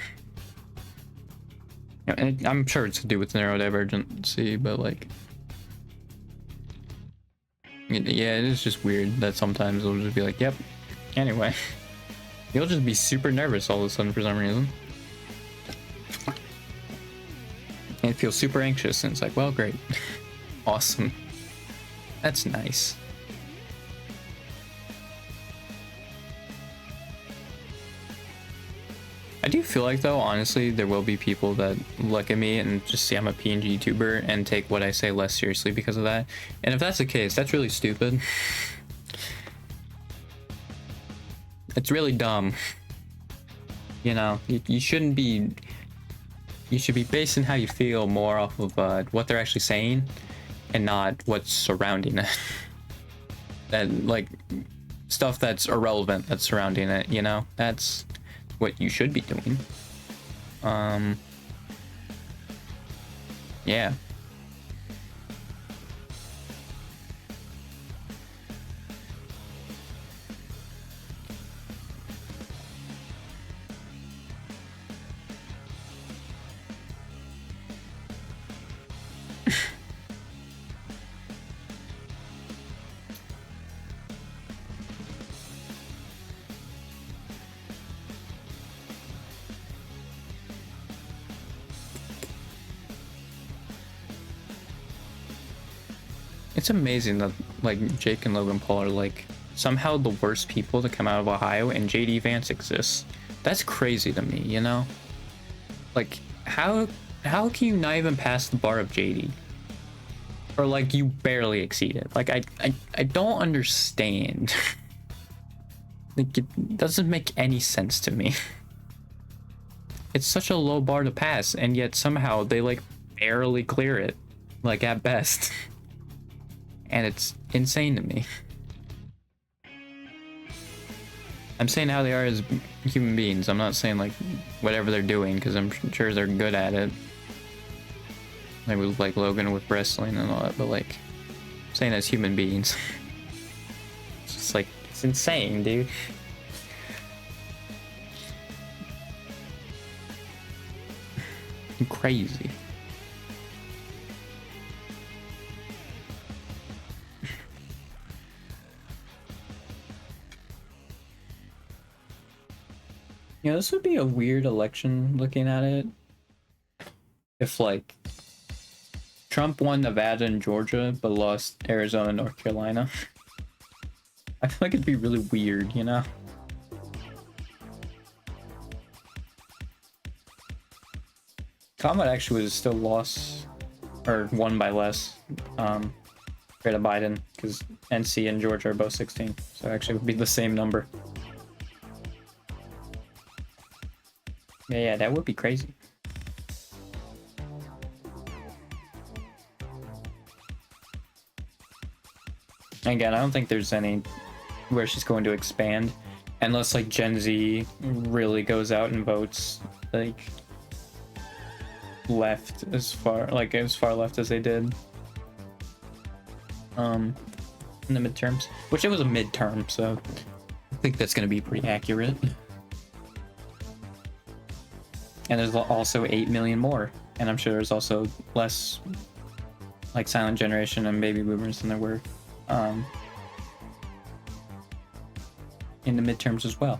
And I'm sure it's to do with neurodivergency, but like, yeah, it is just weird that sometimes it'll just be like, yep. Anyway, you'll just be super nervous all of a sudden for some reason. And feel super anxious, and it's like, well, great. Awesome. That's nice. I do feel like, though, honestly, there will be people that look at me and just see I'm a PNG tuber and take what I say less seriously because of that. And if that's the case, that's really stupid. It's really dumb. You know, you shouldn't be... You should be basing how you feel more off of what they're actually saying and not what's surrounding it. That, like, stuff that's irrelevant that's surrounding it, you know? That's what you should be doing. Yeah. It's amazing that like Jake and Logan Paul are like somehow the worst people to come out of Ohio, and JD Vance exists. That's crazy to me, you know? Like how can you not even pass the bar of JD? Or like you barely exceed it. Like I don't understand. Like it doesn't make any sense to me. It's such a low bar to pass, and yet somehow they like barely clear it, like at best. And it's insane to me. I'm saying how they are as human beings. I'm not saying like whatever they're doing, because I'm sure they're good at it. Like with like Logan with wrestling and all that, but like I'm saying as human beings. It's just like, it's insane, dude. Crazy. You know, this would be a weird election looking at it. If like Trump won Nevada and Georgia but lost Arizona and North Carolina. I feel like it'd be really weird, you know? Kamala actually was still lost or won by less compared to Biden, because NC and Georgia are both 16, so actually it would be the same number. Yeah, that would be crazy. Again, I don't think there's any where she's going to expand, unless like Gen Z really goes out and votes like left as far left as they did in the midterms, which it was a midterm, so I think that's going to be pretty accurate. And there's also 8 million more, and I'm sure there's also less like silent generation and baby boomers than there were in the midterms as well.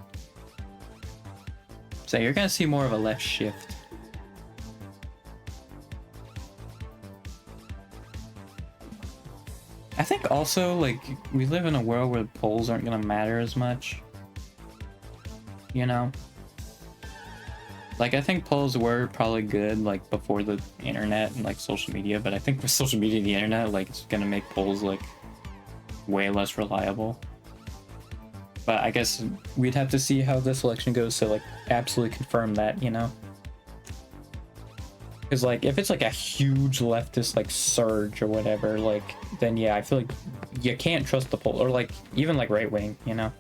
So you're gonna see more of a left shift. I think also like we live in a world where polls aren't gonna matter as much, you know? Like, I think polls were probably good, like, before the internet and, like, social media, but I think with social media and the internet, like, it's gonna make polls, like, way less reliable. But I guess we'd have to see how this election goes to, like, absolutely confirm that, you know? Because, like, if it's, like, a huge leftist, like, surge or whatever, like, then, yeah, I feel like you can't trust the poll, or, like, even, like, right-wing, you know?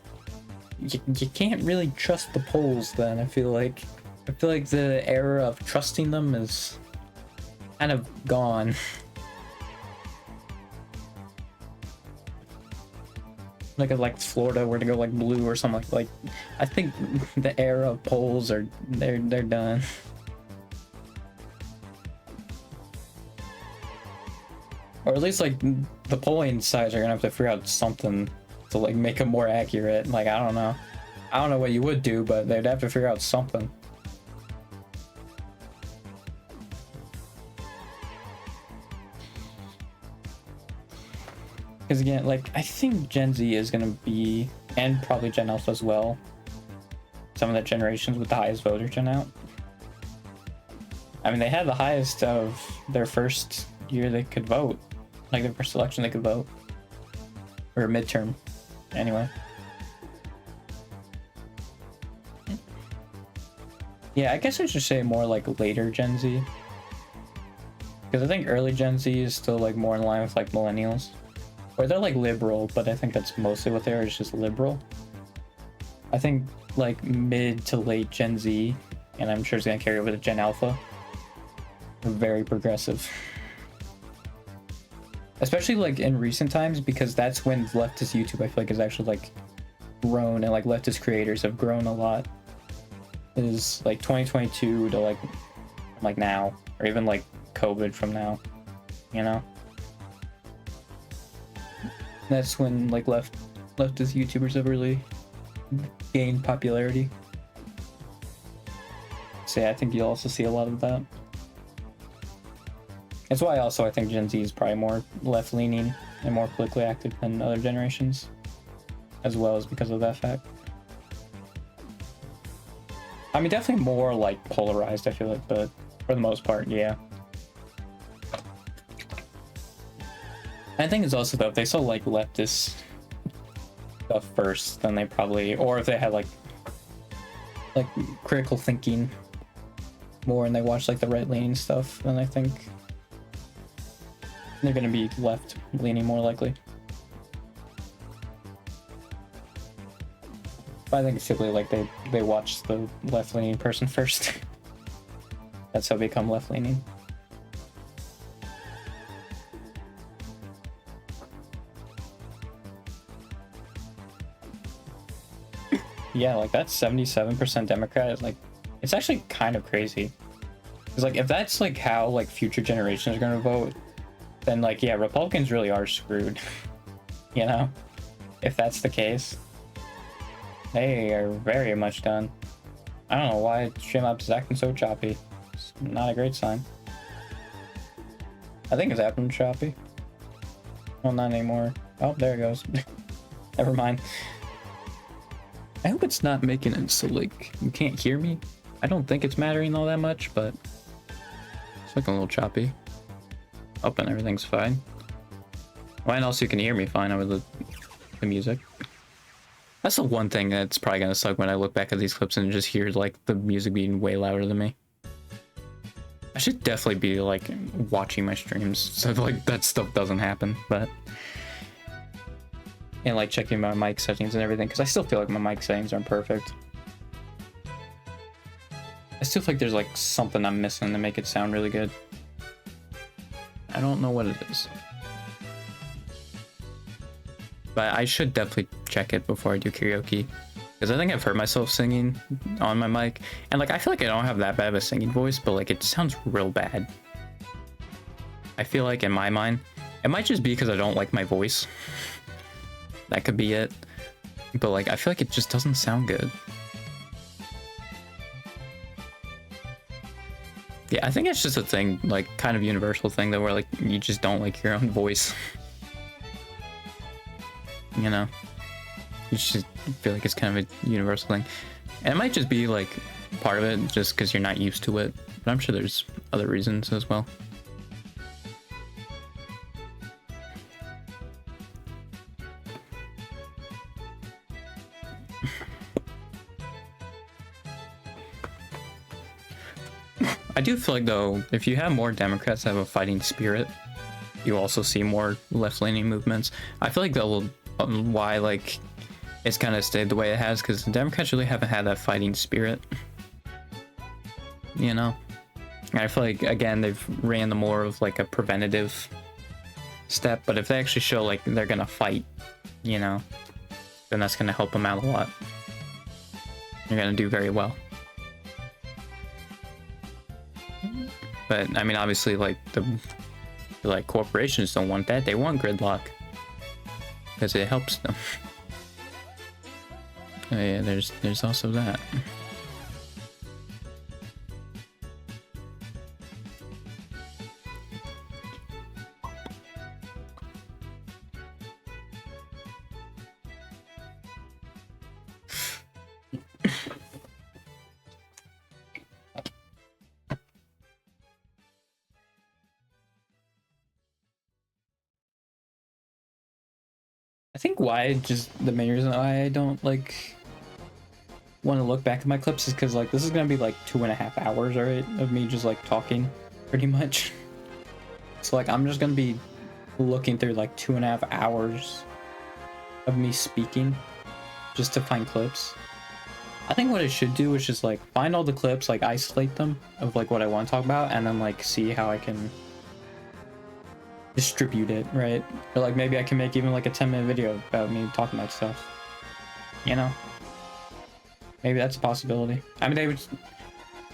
You can't really trust the polls then, I feel like the era of trusting them is kind of gone. Like if like Florida were to go like blue or something like I think the era of polls are they're done. Or at least like the polling sites are gonna have to figure out something to like make them more accurate. Like I don't know what you would do, but they'd have to figure out something. Because again, like, I think Gen Z is going to be, and probably Gen Alpha as well, some of the generations with the highest voter turnout. I mean, they had the highest of their first year they could vote. Like, their first election they could vote. Or midterm, anyway. Yeah, I guess I should say more, like, later Gen Z. Because I think early Gen Z is still, like, more in line with, like, millennials. Or they're like liberal, but I think that's mostly what they are, is just liberal. I think like mid to late Gen Z, and I'm sure it's gonna carry over to Gen Alpha, are very progressive. Especially like in recent times, because that's when leftist YouTube I feel like is actually like grown, and like leftist creators have grown a lot. It is like 2022 to like now, or even like COVID from now, you know? That's when like leftist YouTubers have really gained popularity. So yeah, I think you'll also see a lot of that. That's why also I think Gen Z is probably more left-leaning and more politically active than other generations, as well as because of that fact. I mean, definitely more like polarized, I feel like, but for the most part, yeah. I think it's also though if they saw like leftist stuff first, then they probably, or if they had like critical thinking more and they watch like the right leaning stuff, then I think they're gonna be left leaning more likely. But I think it's simply like they watch the left leaning person first. That's how they become left leaning. Yeah, like that's 77% Democrat. Like, it's actually kind of crazy. Because like, if that's like how like future generations are gonna vote, then like, yeah, Republicans really are screwed. You know, if that's the case, they are very much done. I don't know why Streamlabs is acting so choppy. It's not a great sign. I think it's happening choppy. Well, not anymore. Oh, there it goes. Never mind. I hope it's not making it so like you can't hear me. I don't think it's mattering all that much, but it's looking a little choppy. Oh, and everything's fine. Well, and also you can hear me fine over the music. That's the one thing that's probably gonna suck when I look back at these clips and just hear like the music being way louder than me. I should definitely be like watching my streams so like that stuff doesn't happen, but and like checking my mic settings and everything, because I still feel like my mic settings aren't perfect. I still feel like there's like something I'm missing to make it sound really good. I don't know what it is. But I should definitely check it before I do karaoke, because I think I've heard myself singing on my mic, and like I feel like I don't have that bad of a singing voice, but like it sounds real bad. I feel like in my mind, it might just be because I don't like my voice. That could be it. But like I feel like it just doesn't sound good. Yeah, I think it's just a thing, like kind of universal thing though, where like you just don't like your own voice. You know? You just feel like it's kind of a universal thing. And it might just be like part of it, just because you're not used to it. But I'm sure there's other reasons as well. I do feel like, though, if you have more Democrats that have a fighting spirit, you also see more left-leaning movements. I feel like that will why like it's kind of stayed the way it has, because the Democrats really haven't had that fighting spirit, you know. And I feel like, again, they've ran the more of like a preventative step, but if they actually show like they're gonna fight, you know, then that's gonna help them out a lot. You're gonna do very well. But I mean, obviously, like the corporations don't want that. They want gridlock because it helps them. Oh, yeah, there's also that. I think why, just the main reason why I don't like want to look back at my clips is because like this is gonna be like 2.5 hours, right, of me just like talking pretty much. So like I'm just gonna be looking through like 2.5 hours of me speaking just to find clips. I think what I should do is just like find all the clips, like isolate them of like what I want to talk about, and then like see how I can distribute it, right? Or like maybe I can make even like a 10-minute video about me talking about stuff, you know? Maybe that's a possibility. I mean, it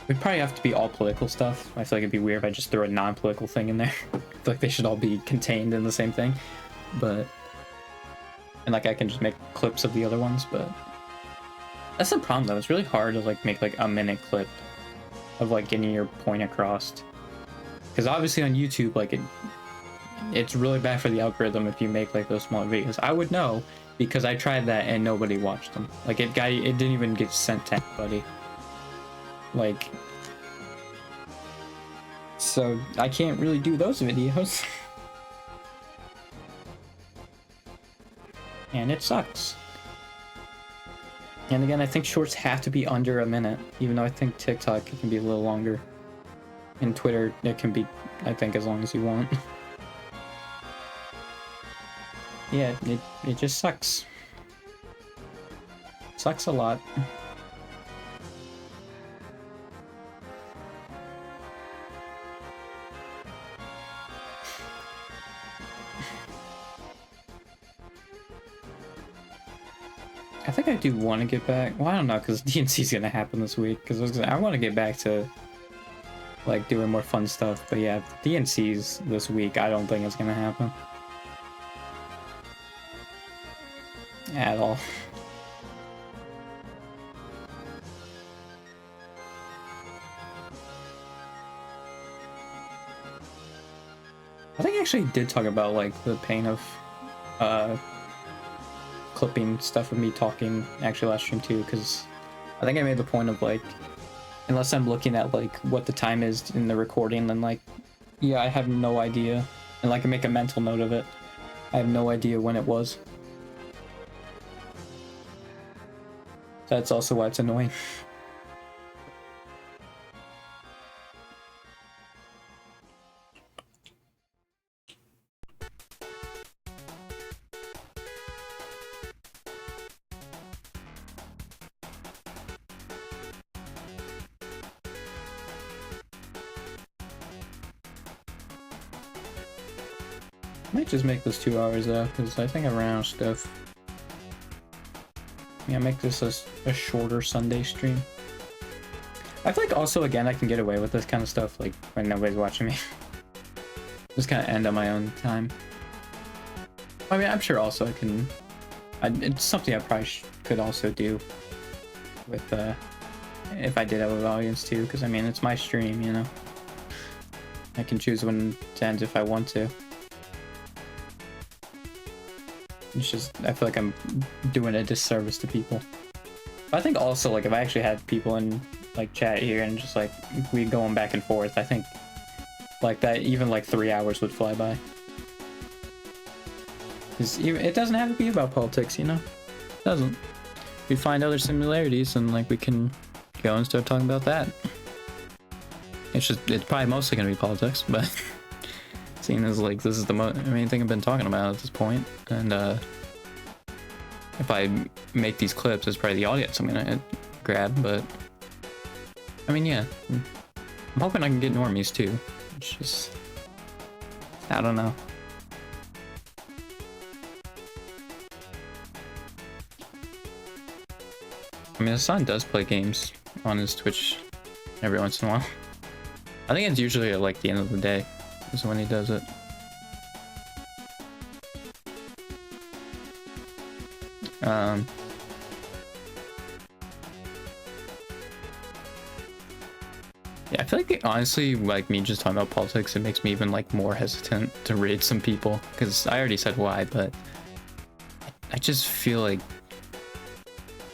would probably have to be all political stuff. I feel like it'd be weird if I just threw a non-political thing in there. I feel like they should all be contained in the same thing, but and like I can just make clips of the other ones. But that's the problem though, it's really hard to like make like a minute clip of like getting your point across, because obviously on YouTube like it's really bad for the algorithm if you make like those small videos. I would know because I tried that and nobody watched them. Like it didn't even get sent to anybody. Like, so I can't really do those videos. And it sucks. And again, I think shorts have to be under a minute, even though I think TikTok it can be a little longer. And Twitter it can be, I think, as long as you want. Yeah, it just sucks. Sucks a lot. I think I do want to get back. Well, I don't know, because DNC is gonna happen this week. Because I want to get back to like doing more fun stuff. But yeah, DNC's this week. I don't think it's gonna happen at all. I think I actually did talk about like the pain of clipping stuff of me talking actually last stream too, because I think I made the point of like, unless I'm looking at like what the time is in the recording, then like, yeah, I have no idea, and like I make a mental note of it. I have no idea when it was. That's also why it's annoying. Might just make this 2 hours though, because I think I ran out of stuff. Yeah, make this a shorter Sunday stream. I feel like also, again, I can get away with this kind of stuff, like, when nobody's watching me. Just kind of end on my own time. I mean, I'm sure also I can... it's something I probably could also do with, if I did have an audience too, because, I mean, it's my stream, you know? I can choose when to end if I want to. It's just, I feel like I'm doing a disservice to people. But I think also, like, if I actually had people in like chat here and just like we going back and forth, I think like that even like 3 hours would fly by. 'Cause it doesn't have to be about politics, you know? It doesn't. We find other similarities and like we can go and start talking about that. It's probably mostly gonna be politics, but seeing as like this is the main thing I've been talking about at this point, and if I make these clips, it's probably the audience I'm gonna grab. But I mean, yeah, I'm hoping I can get normies too. It's just, I don't know. I mean, his son does play games on his Twitch every once in a while. I think it's usually at like the end of the day is when he does it. Yeah, I feel like honestly, like me just talking about politics, it makes me even like more hesitant to raid some people, because I already said why, but I just feel like,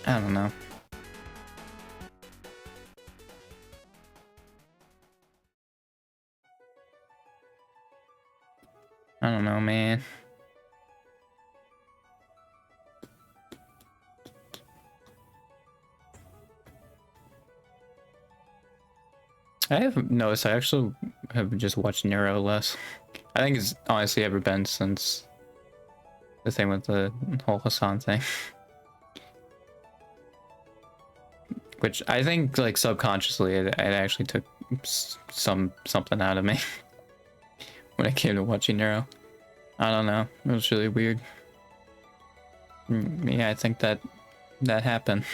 I don't know. I don't know, man. I have noticed I actually have just watched Neuro less. I think it's honestly ever been since the thing with the whole Hassan thing. Which I think like subconsciously it actually took something out of me when I came to watching Neuro. I don't know. It was really weird. Yeah, I think that happened.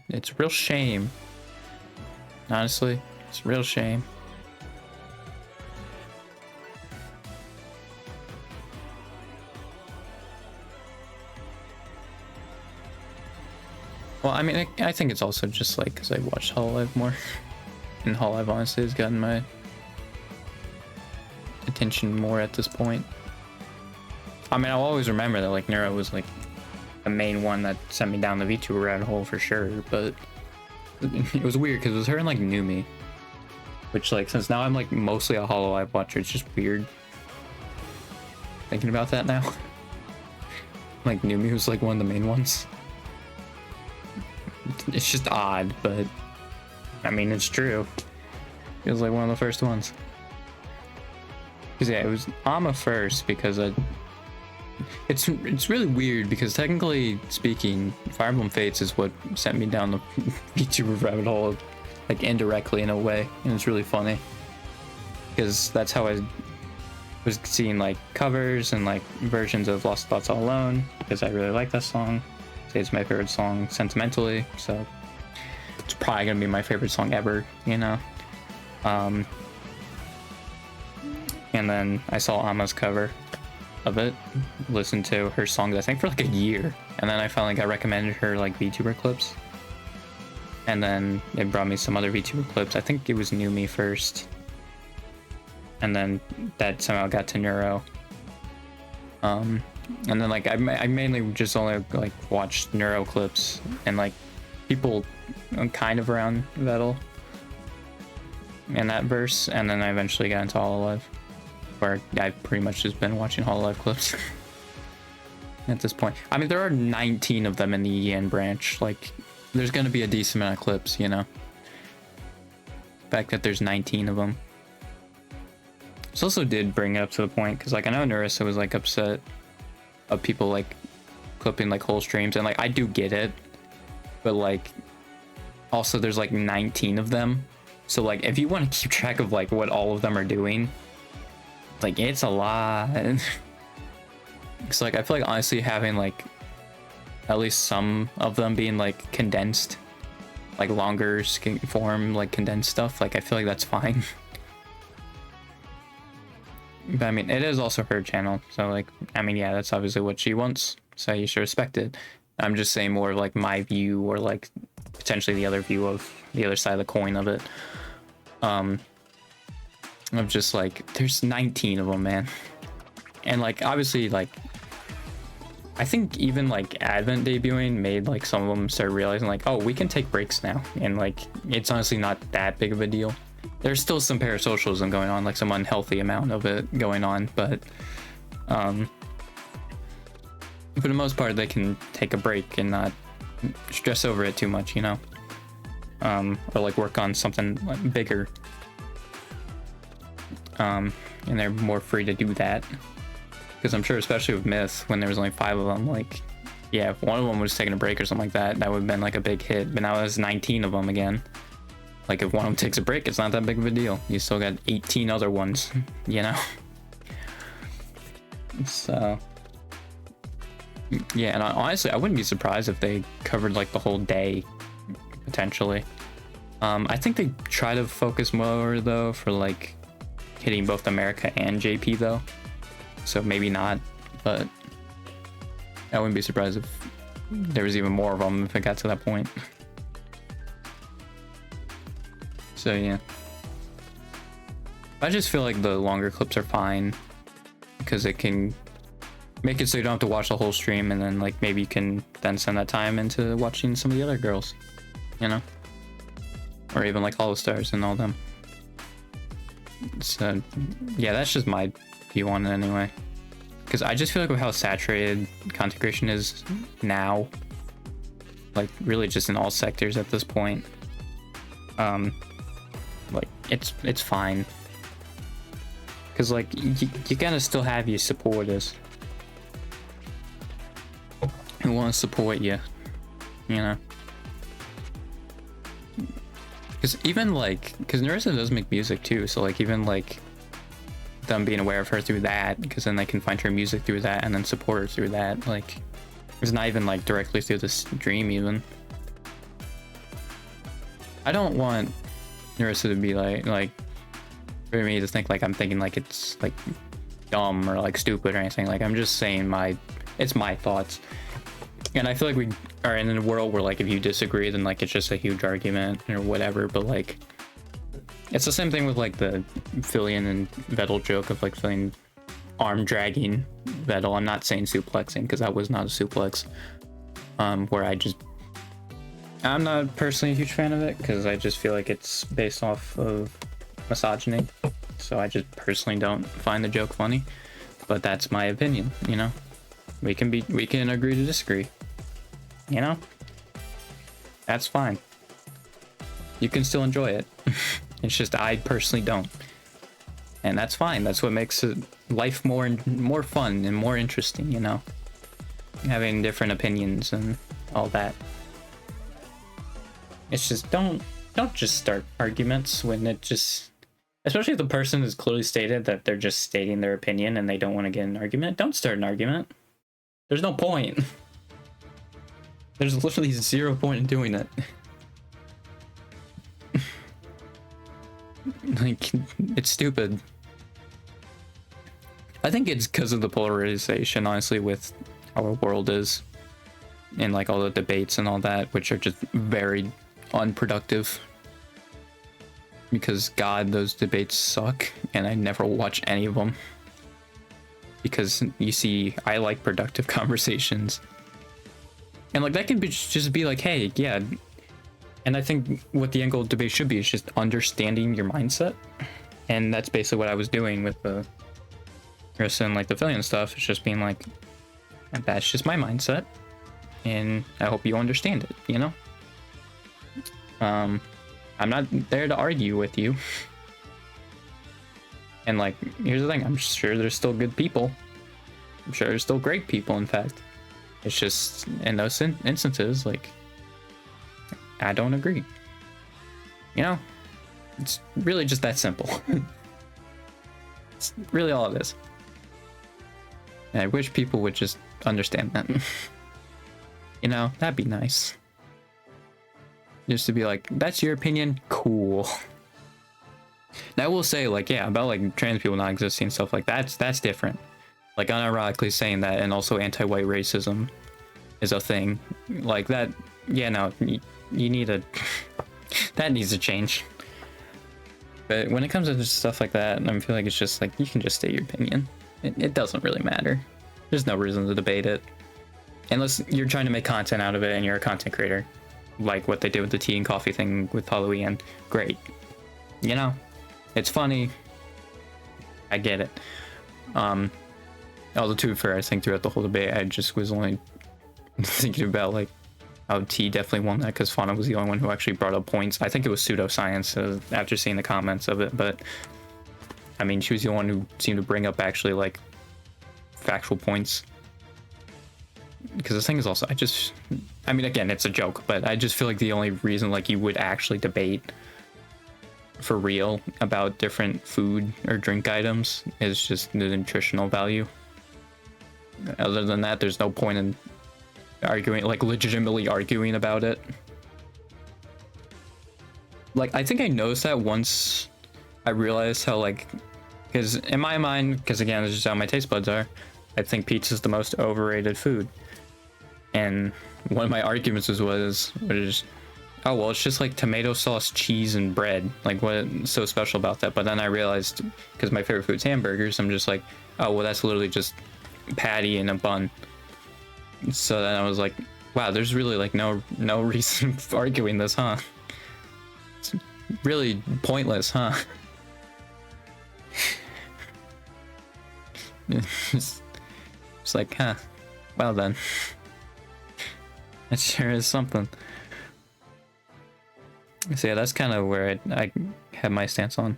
It's a real shame. Honestly, it's a real shame. Well, I mean, I think it's also just like because I watched Hololive more. And Hololive honestly has gotten my attention more at this point. I mean, I'll always remember that like Neuro was like the main one that sent me down the VTuber rabbit hole for sure, but it was weird because it was her and like Numi, which like since now I'm like mostly a Hololive watcher, it's just weird thinking about that now. Like Numi was like one of the main ones. It's just odd, but I mean it's true. It was like one of the first ones. Cause yeah, it was Ama first because it's really weird because technically speaking, Fire Emblem Fates is what sent me down the VTuber rabbit hole, like indirectly in a way, and it's really funny because that's how I was seeing like covers and like versions of Lost Thoughts All Alone because I really like that song. It's my favorite song sentimentally, so it's probably gonna be my favorite song ever, you know. And then I saw Ama's cover of it, listened to her songs I think for like a year, and then I finally got recommended her like VTuber clips, and then it brought me some other VTuber clips. I think it was Numi first, and then that somehow got to Neuro. And then like I mainly just only like watched Neuro clips and like people kind of around Vettel in that verse, and then I eventually got into Hololive, where I've pretty much just been watching Hololive clips at this point. I mean, there are 19 of them in the EN branch. Like, there's gonna be a decent amount of clips, you know. The fact that there's 19 of them. This also did bring it up to the point, because like I know Narissa was like upset of people like clipping like whole streams, and like I do get it, but like also there's like 19 of them. So like if you want to keep track of like what all of them are doing, like it's a lot. It's like I feel like honestly having like at least some of them being like condensed, like longer form, like condensed stuff, like I feel like that's fine. But I mean, it is also her channel, so like I mean, yeah, that's obviously what she wants, so you should respect it. I'm just saying more of like my view, or like potentially the other view of the other side of the coin of it. Of just like there's 19 of them, man, and like obviously like I think even like Advent debuting made like some of them start realizing like, oh, we can take breaks now, and like it's honestly not that big of a deal. There's still some parasocialism going on, like some unhealthy amount of it going on, but for the most part, they can take a break and not stress over it too much, you know, or like work on something bigger, and they're more free to do that. Because I'm sure, especially with Myth, when there was only 5 of them, like, yeah, if one of them was taking a break or something like that, that would have been like a big hit. But now there's 19 of them again. Like, if one of them takes a break, it's not that big of a deal. You still got 18 other ones, you know? So, yeah, and honestly, I wouldn't be surprised if they covered like the whole day, potentially. I think they try to focus more, though, for like hitting both America and JP, though. So maybe not, but I wouldn't be surprised if there was even more of them if it got to that point. So yeah, I just feel like the longer clips are fine because it can make it so you don't have to watch the whole stream, and then like maybe you can then send that time into watching some of the other girls, you know, or even like Hollow Stars and all them. So yeah, that's just my view on it anyway, because I just feel like with how saturated content creation is now, like really just in all sectors at this point, like it's fine, because like you gotta still have your supporters who want to support you, you know. Because even like, because Nerissa does make music too, so like even like them being aware of her through that, because then they can find her music through that and then support her through that. Like it's not even like directly through the stream even. I don't want Nerissa to be like for me to think like I'm thinking like it's like dumb or like stupid or anything. Like I'm just saying it's my thoughts. And I feel like we are in a world where like if you disagree, then like it's just a huge argument or whatever. But like it's the same thing with like the Fillion and Vettel joke of like Fillion arm dragging Vettel. I'm not saying suplexing, because that was not a suplex. Where I'm not personally a huge fan of it, because I just feel like it's based off of misogyny. So I just personally don't find the joke funny. But that's my opinion, you know. We can agree to disagree. You know? That's fine. You can still enjoy it. It's just I personally don't. And that's fine. That's what makes life more fun and more interesting, you know? Having different opinions and all that. It's just don't just start arguments when it just, especially if the person has clearly stated that they're just stating their opinion and they don't want to get in an argument. Don't start an argument. There's no point. There's literally 0 point in doing it. Like, it's stupid. I think it's because of the polarization, honestly, with how our world is. And like all the debates and all that, which are just very unproductive. Because God, those debates suck, and I never watch any of them. Because you see, I like productive conversations. And like that can just be like, hey, yeah. And I think what the end goal of debate should be is just understanding your mindset. And that's basically what I was doing with the Nerissa and like the Fillion stuff. It's just being like, that's just my mindset. And I hope you understand it, you know? I'm not there to argue with you. And like, here's the thing, I'm sure there's still good people. I'm sure there's still great people, in fact. It's just, in those instances, like, I don't agree. You know? It's really just that simple. It's really all it is. And I wish people would just understand that. You know, that'd be nice. Just to be like, that's your opinion? Cool. Now I will say, like, yeah, about like trans people not existing and stuff like that's different. Like unironically saying that, and also anti-white racism is a thing. Like that, yeah, no, you need a that needs to change. But when it comes to just stuff like that, I feel like it's just like you can just state your opinion. It doesn't really matter. There's no reason to debate it. unless you're trying to make content out of it and you're a content creator, like what they did with the tea and coffee thing with Halloween. Great, you know, it's funny. I get it. Although to be fair, I think throughout the whole debate, I just was only thinking about like how T definitely won that because Fauna was the only one who actually brought up points. I think it was pseudoscience after seeing the comments of it, but I mean, she was the one who seemed to bring up actually like factual points. Because the thing is also, I mean, again, it's a joke, but I just feel like the only reason like you would actually debate for real about different food or drink items is just the nutritional value. Other than that, there's no point in arguing, like legitimately arguing about it. Like, I think I noticed that once I realized how like, because in my mind, because again, this is just how my taste buds are, I think pizza's the most overrated food. And one of my arguments was oh, well, it's just like tomato sauce, cheese, and bread. Like, what's so special about that? But then I realized, because my favorite food's hamburgers, I'm just like, oh, well, that's literally just patty and a bun. So then I was like, wow, there's really like no reason for arguing this, huh? It's really pointless, huh? It's like, huh, well then. That sure is something. So yeah, that's kind of where I have my stance on.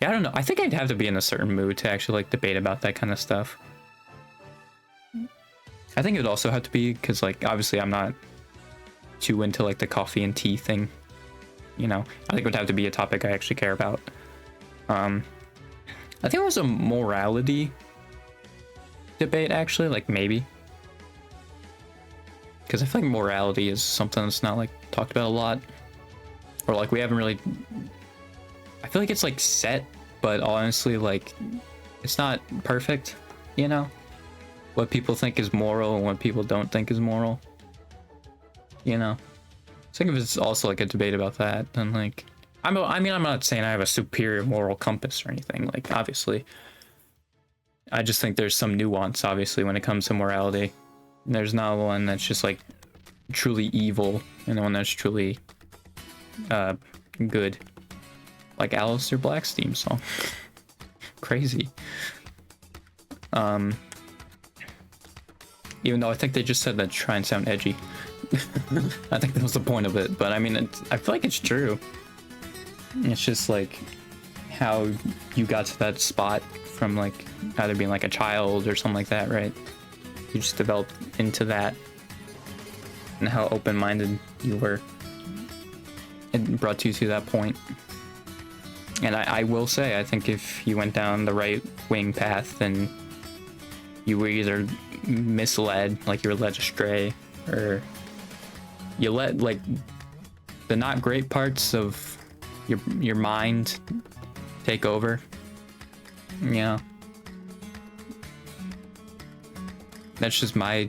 Yeah, I don't know. I think I'd have to be in a certain mood to actually like debate about that kind of stuff. I think it would also have to be because like obviously I'm not too into like the coffee and tea thing. You know, I think it would have to be a topic I actually care about. I think it was a morality debate actually, like maybe. Because I feel like morality is something that's not like talked about a lot. Or like we haven't really, I feel like it's like set, but honestly like it's not perfect, you know? What people think is moral and what people don't think is moral, you know? So I think if it's also like a debate about that, then like, I mean, I'm not saying I have a superior moral compass or anything, like obviously. I just think there's some nuance, obviously, when it comes to morality. There's not one that's just like truly evil and one that's truly good, like Aleister Black's theme song. Crazy. Even though I think they just said that to try and sound edgy. I think that was the point of it, but I mean, I feel like it's true. It's just like how you got to that spot from like either being like a child or something like that, right? You just developed into that, and how open-minded you were. It brought you to that point. And I will say, I think if you went down the right wing path, then you were either misled, like you were led astray, or you let like the not great parts of your mind take over. Yeah. That's just my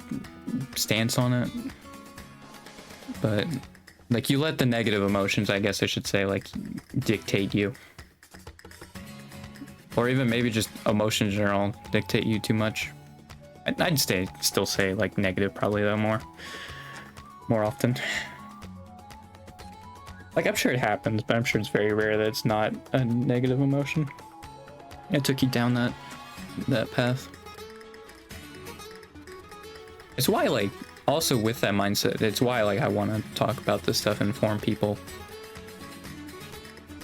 stance on it. But like you let the negative emotions, I guess I should say, like dictate you. Or even maybe just emotions in general dictate you too much. I'd still say like negative probably though more often. Like I'm sure it happens, but I'm sure it's very rare that it's not a negative emotion. It took you down that path. It's why like also with that mindset, it's why like I want to talk about this stuff and inform people.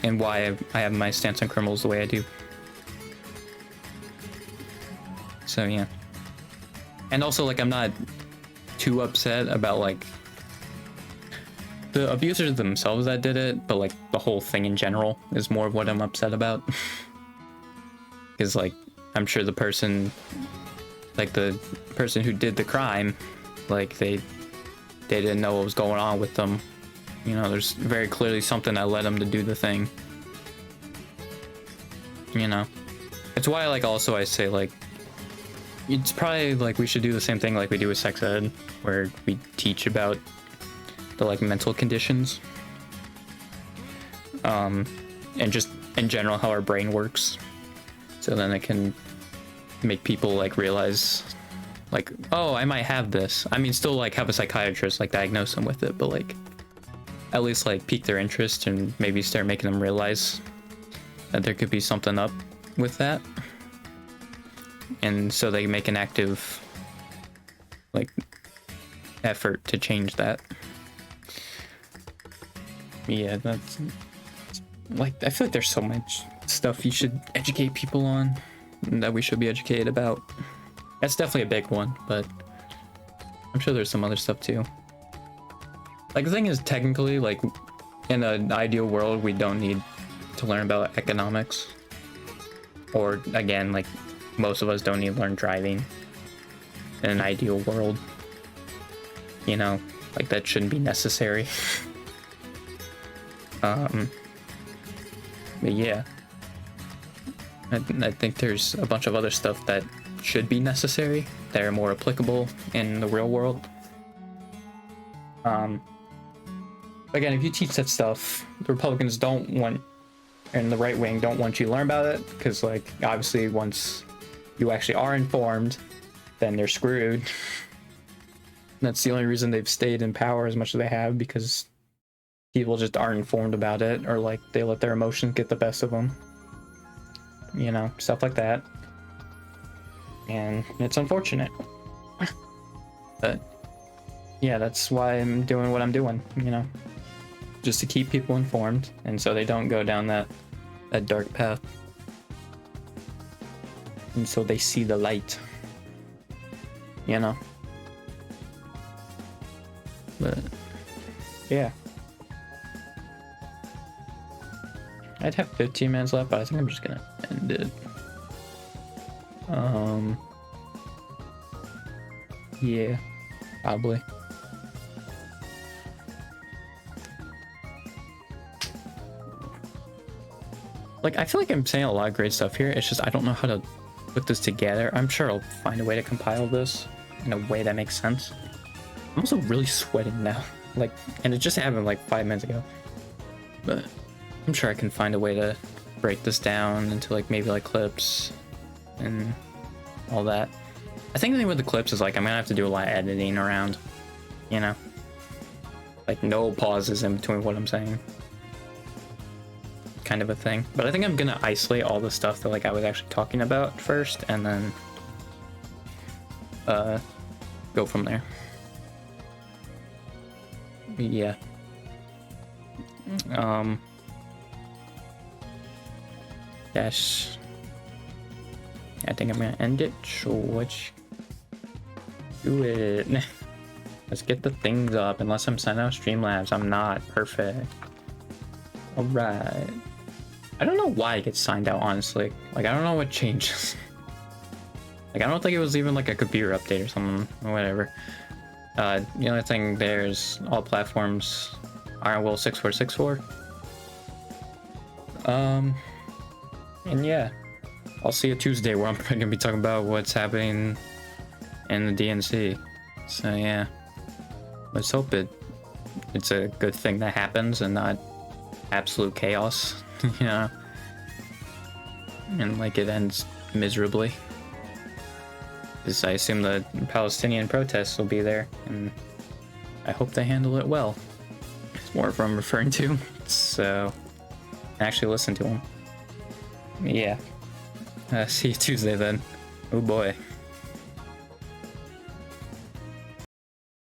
And why I have my stance on criminals the way I do. So yeah. And also like I'm not too upset about like the abusers themselves that did it, but like the whole thing in general is more of what I'm upset about. Because like I'm sure the person who did the crime, like they didn't know what was going on with them. You know, there's very clearly something that led them to do the thing. You know, it's why like also I say like it's probably like we should do the same thing like we do with sex ed, where we teach about the like mental conditions, and just in general how our brain works, so then it can make people like realize like, oh, I might have this. I mean, still like have a psychiatrist like diagnose them with it, but like at least like pique their interest and maybe start making them realize that there could be something up with that. And so they make an active like effort to change that. Yeah, that's like, I feel like there's so much stuff you should educate people on that we should be educated about. That's definitely a big one, but I'm sure there's some other stuff too. Like, the thing is, technically, like, in an ideal world, we don't need to learn about economics. Or, again, like, most of us don't need to learn driving in an ideal world. You know, like, that shouldn't be necessary. But yeah. I think there's a bunch of other stuff that should be necessary, that are more applicable in the real world. Again, if you teach that stuff, the Republicans don't want, and the right wing don't want you to learn about it, because, like, obviously once you actually are informed, then they're screwed. That's the only reason they've stayed in power as much as they have, because people just aren't informed about it, or like they let their emotions get the best of them. You know, stuff like that. And it's unfortunate. But yeah, that's why I'm doing what I'm doing, you know, just to keep people informed, and so they don't go down that dark path, and so they see the light, you know. But yeah, I'd have 15 minutes left, but I think I'm just gonna end it. Yeah, probably. Like, I feel like I'm saying a lot of great stuff here. It's just I don't know how to put this together. I'm sure I'll find a way to compile this in a way that makes sense. I'm also really sweating now. Like, and it just happened like 5 minutes ago. But I'm sure I can find a way to break this down into like maybe like clips and all that. I think the thing with the clips is like I'm gonna have to do a lot of editing around, you know? Like no pauses in between what I'm saying. Kind of a thing. But I think I'm gonna isolate all the stuff that like I was actually talking about first, and then go from there. Yeah. Yes. I think I'm gonna end it, so let's do it. Let's get the things up. Unless I'm signing out Streamlabs, I'm not perfect. Alright. I don't know why it gets signed out, honestly. Like, I don't know what changes. Like, I don't think it was even like a computer update or something, or whatever. The only thing there is all platforms Ironwell 6464. And yeah, I'll see you Tuesday, where I'm gonna be talking about what's happening in the DNC. So yeah, let's hope it's a good thing that happens and not absolute chaos. You know, and like it ends miserably. Because I assume the Palestinian protests will be there, and I hope they handle it well. It's more of what I'm referring to, so actually listen to them. Yeah. See you Tuesday then. Oh boy.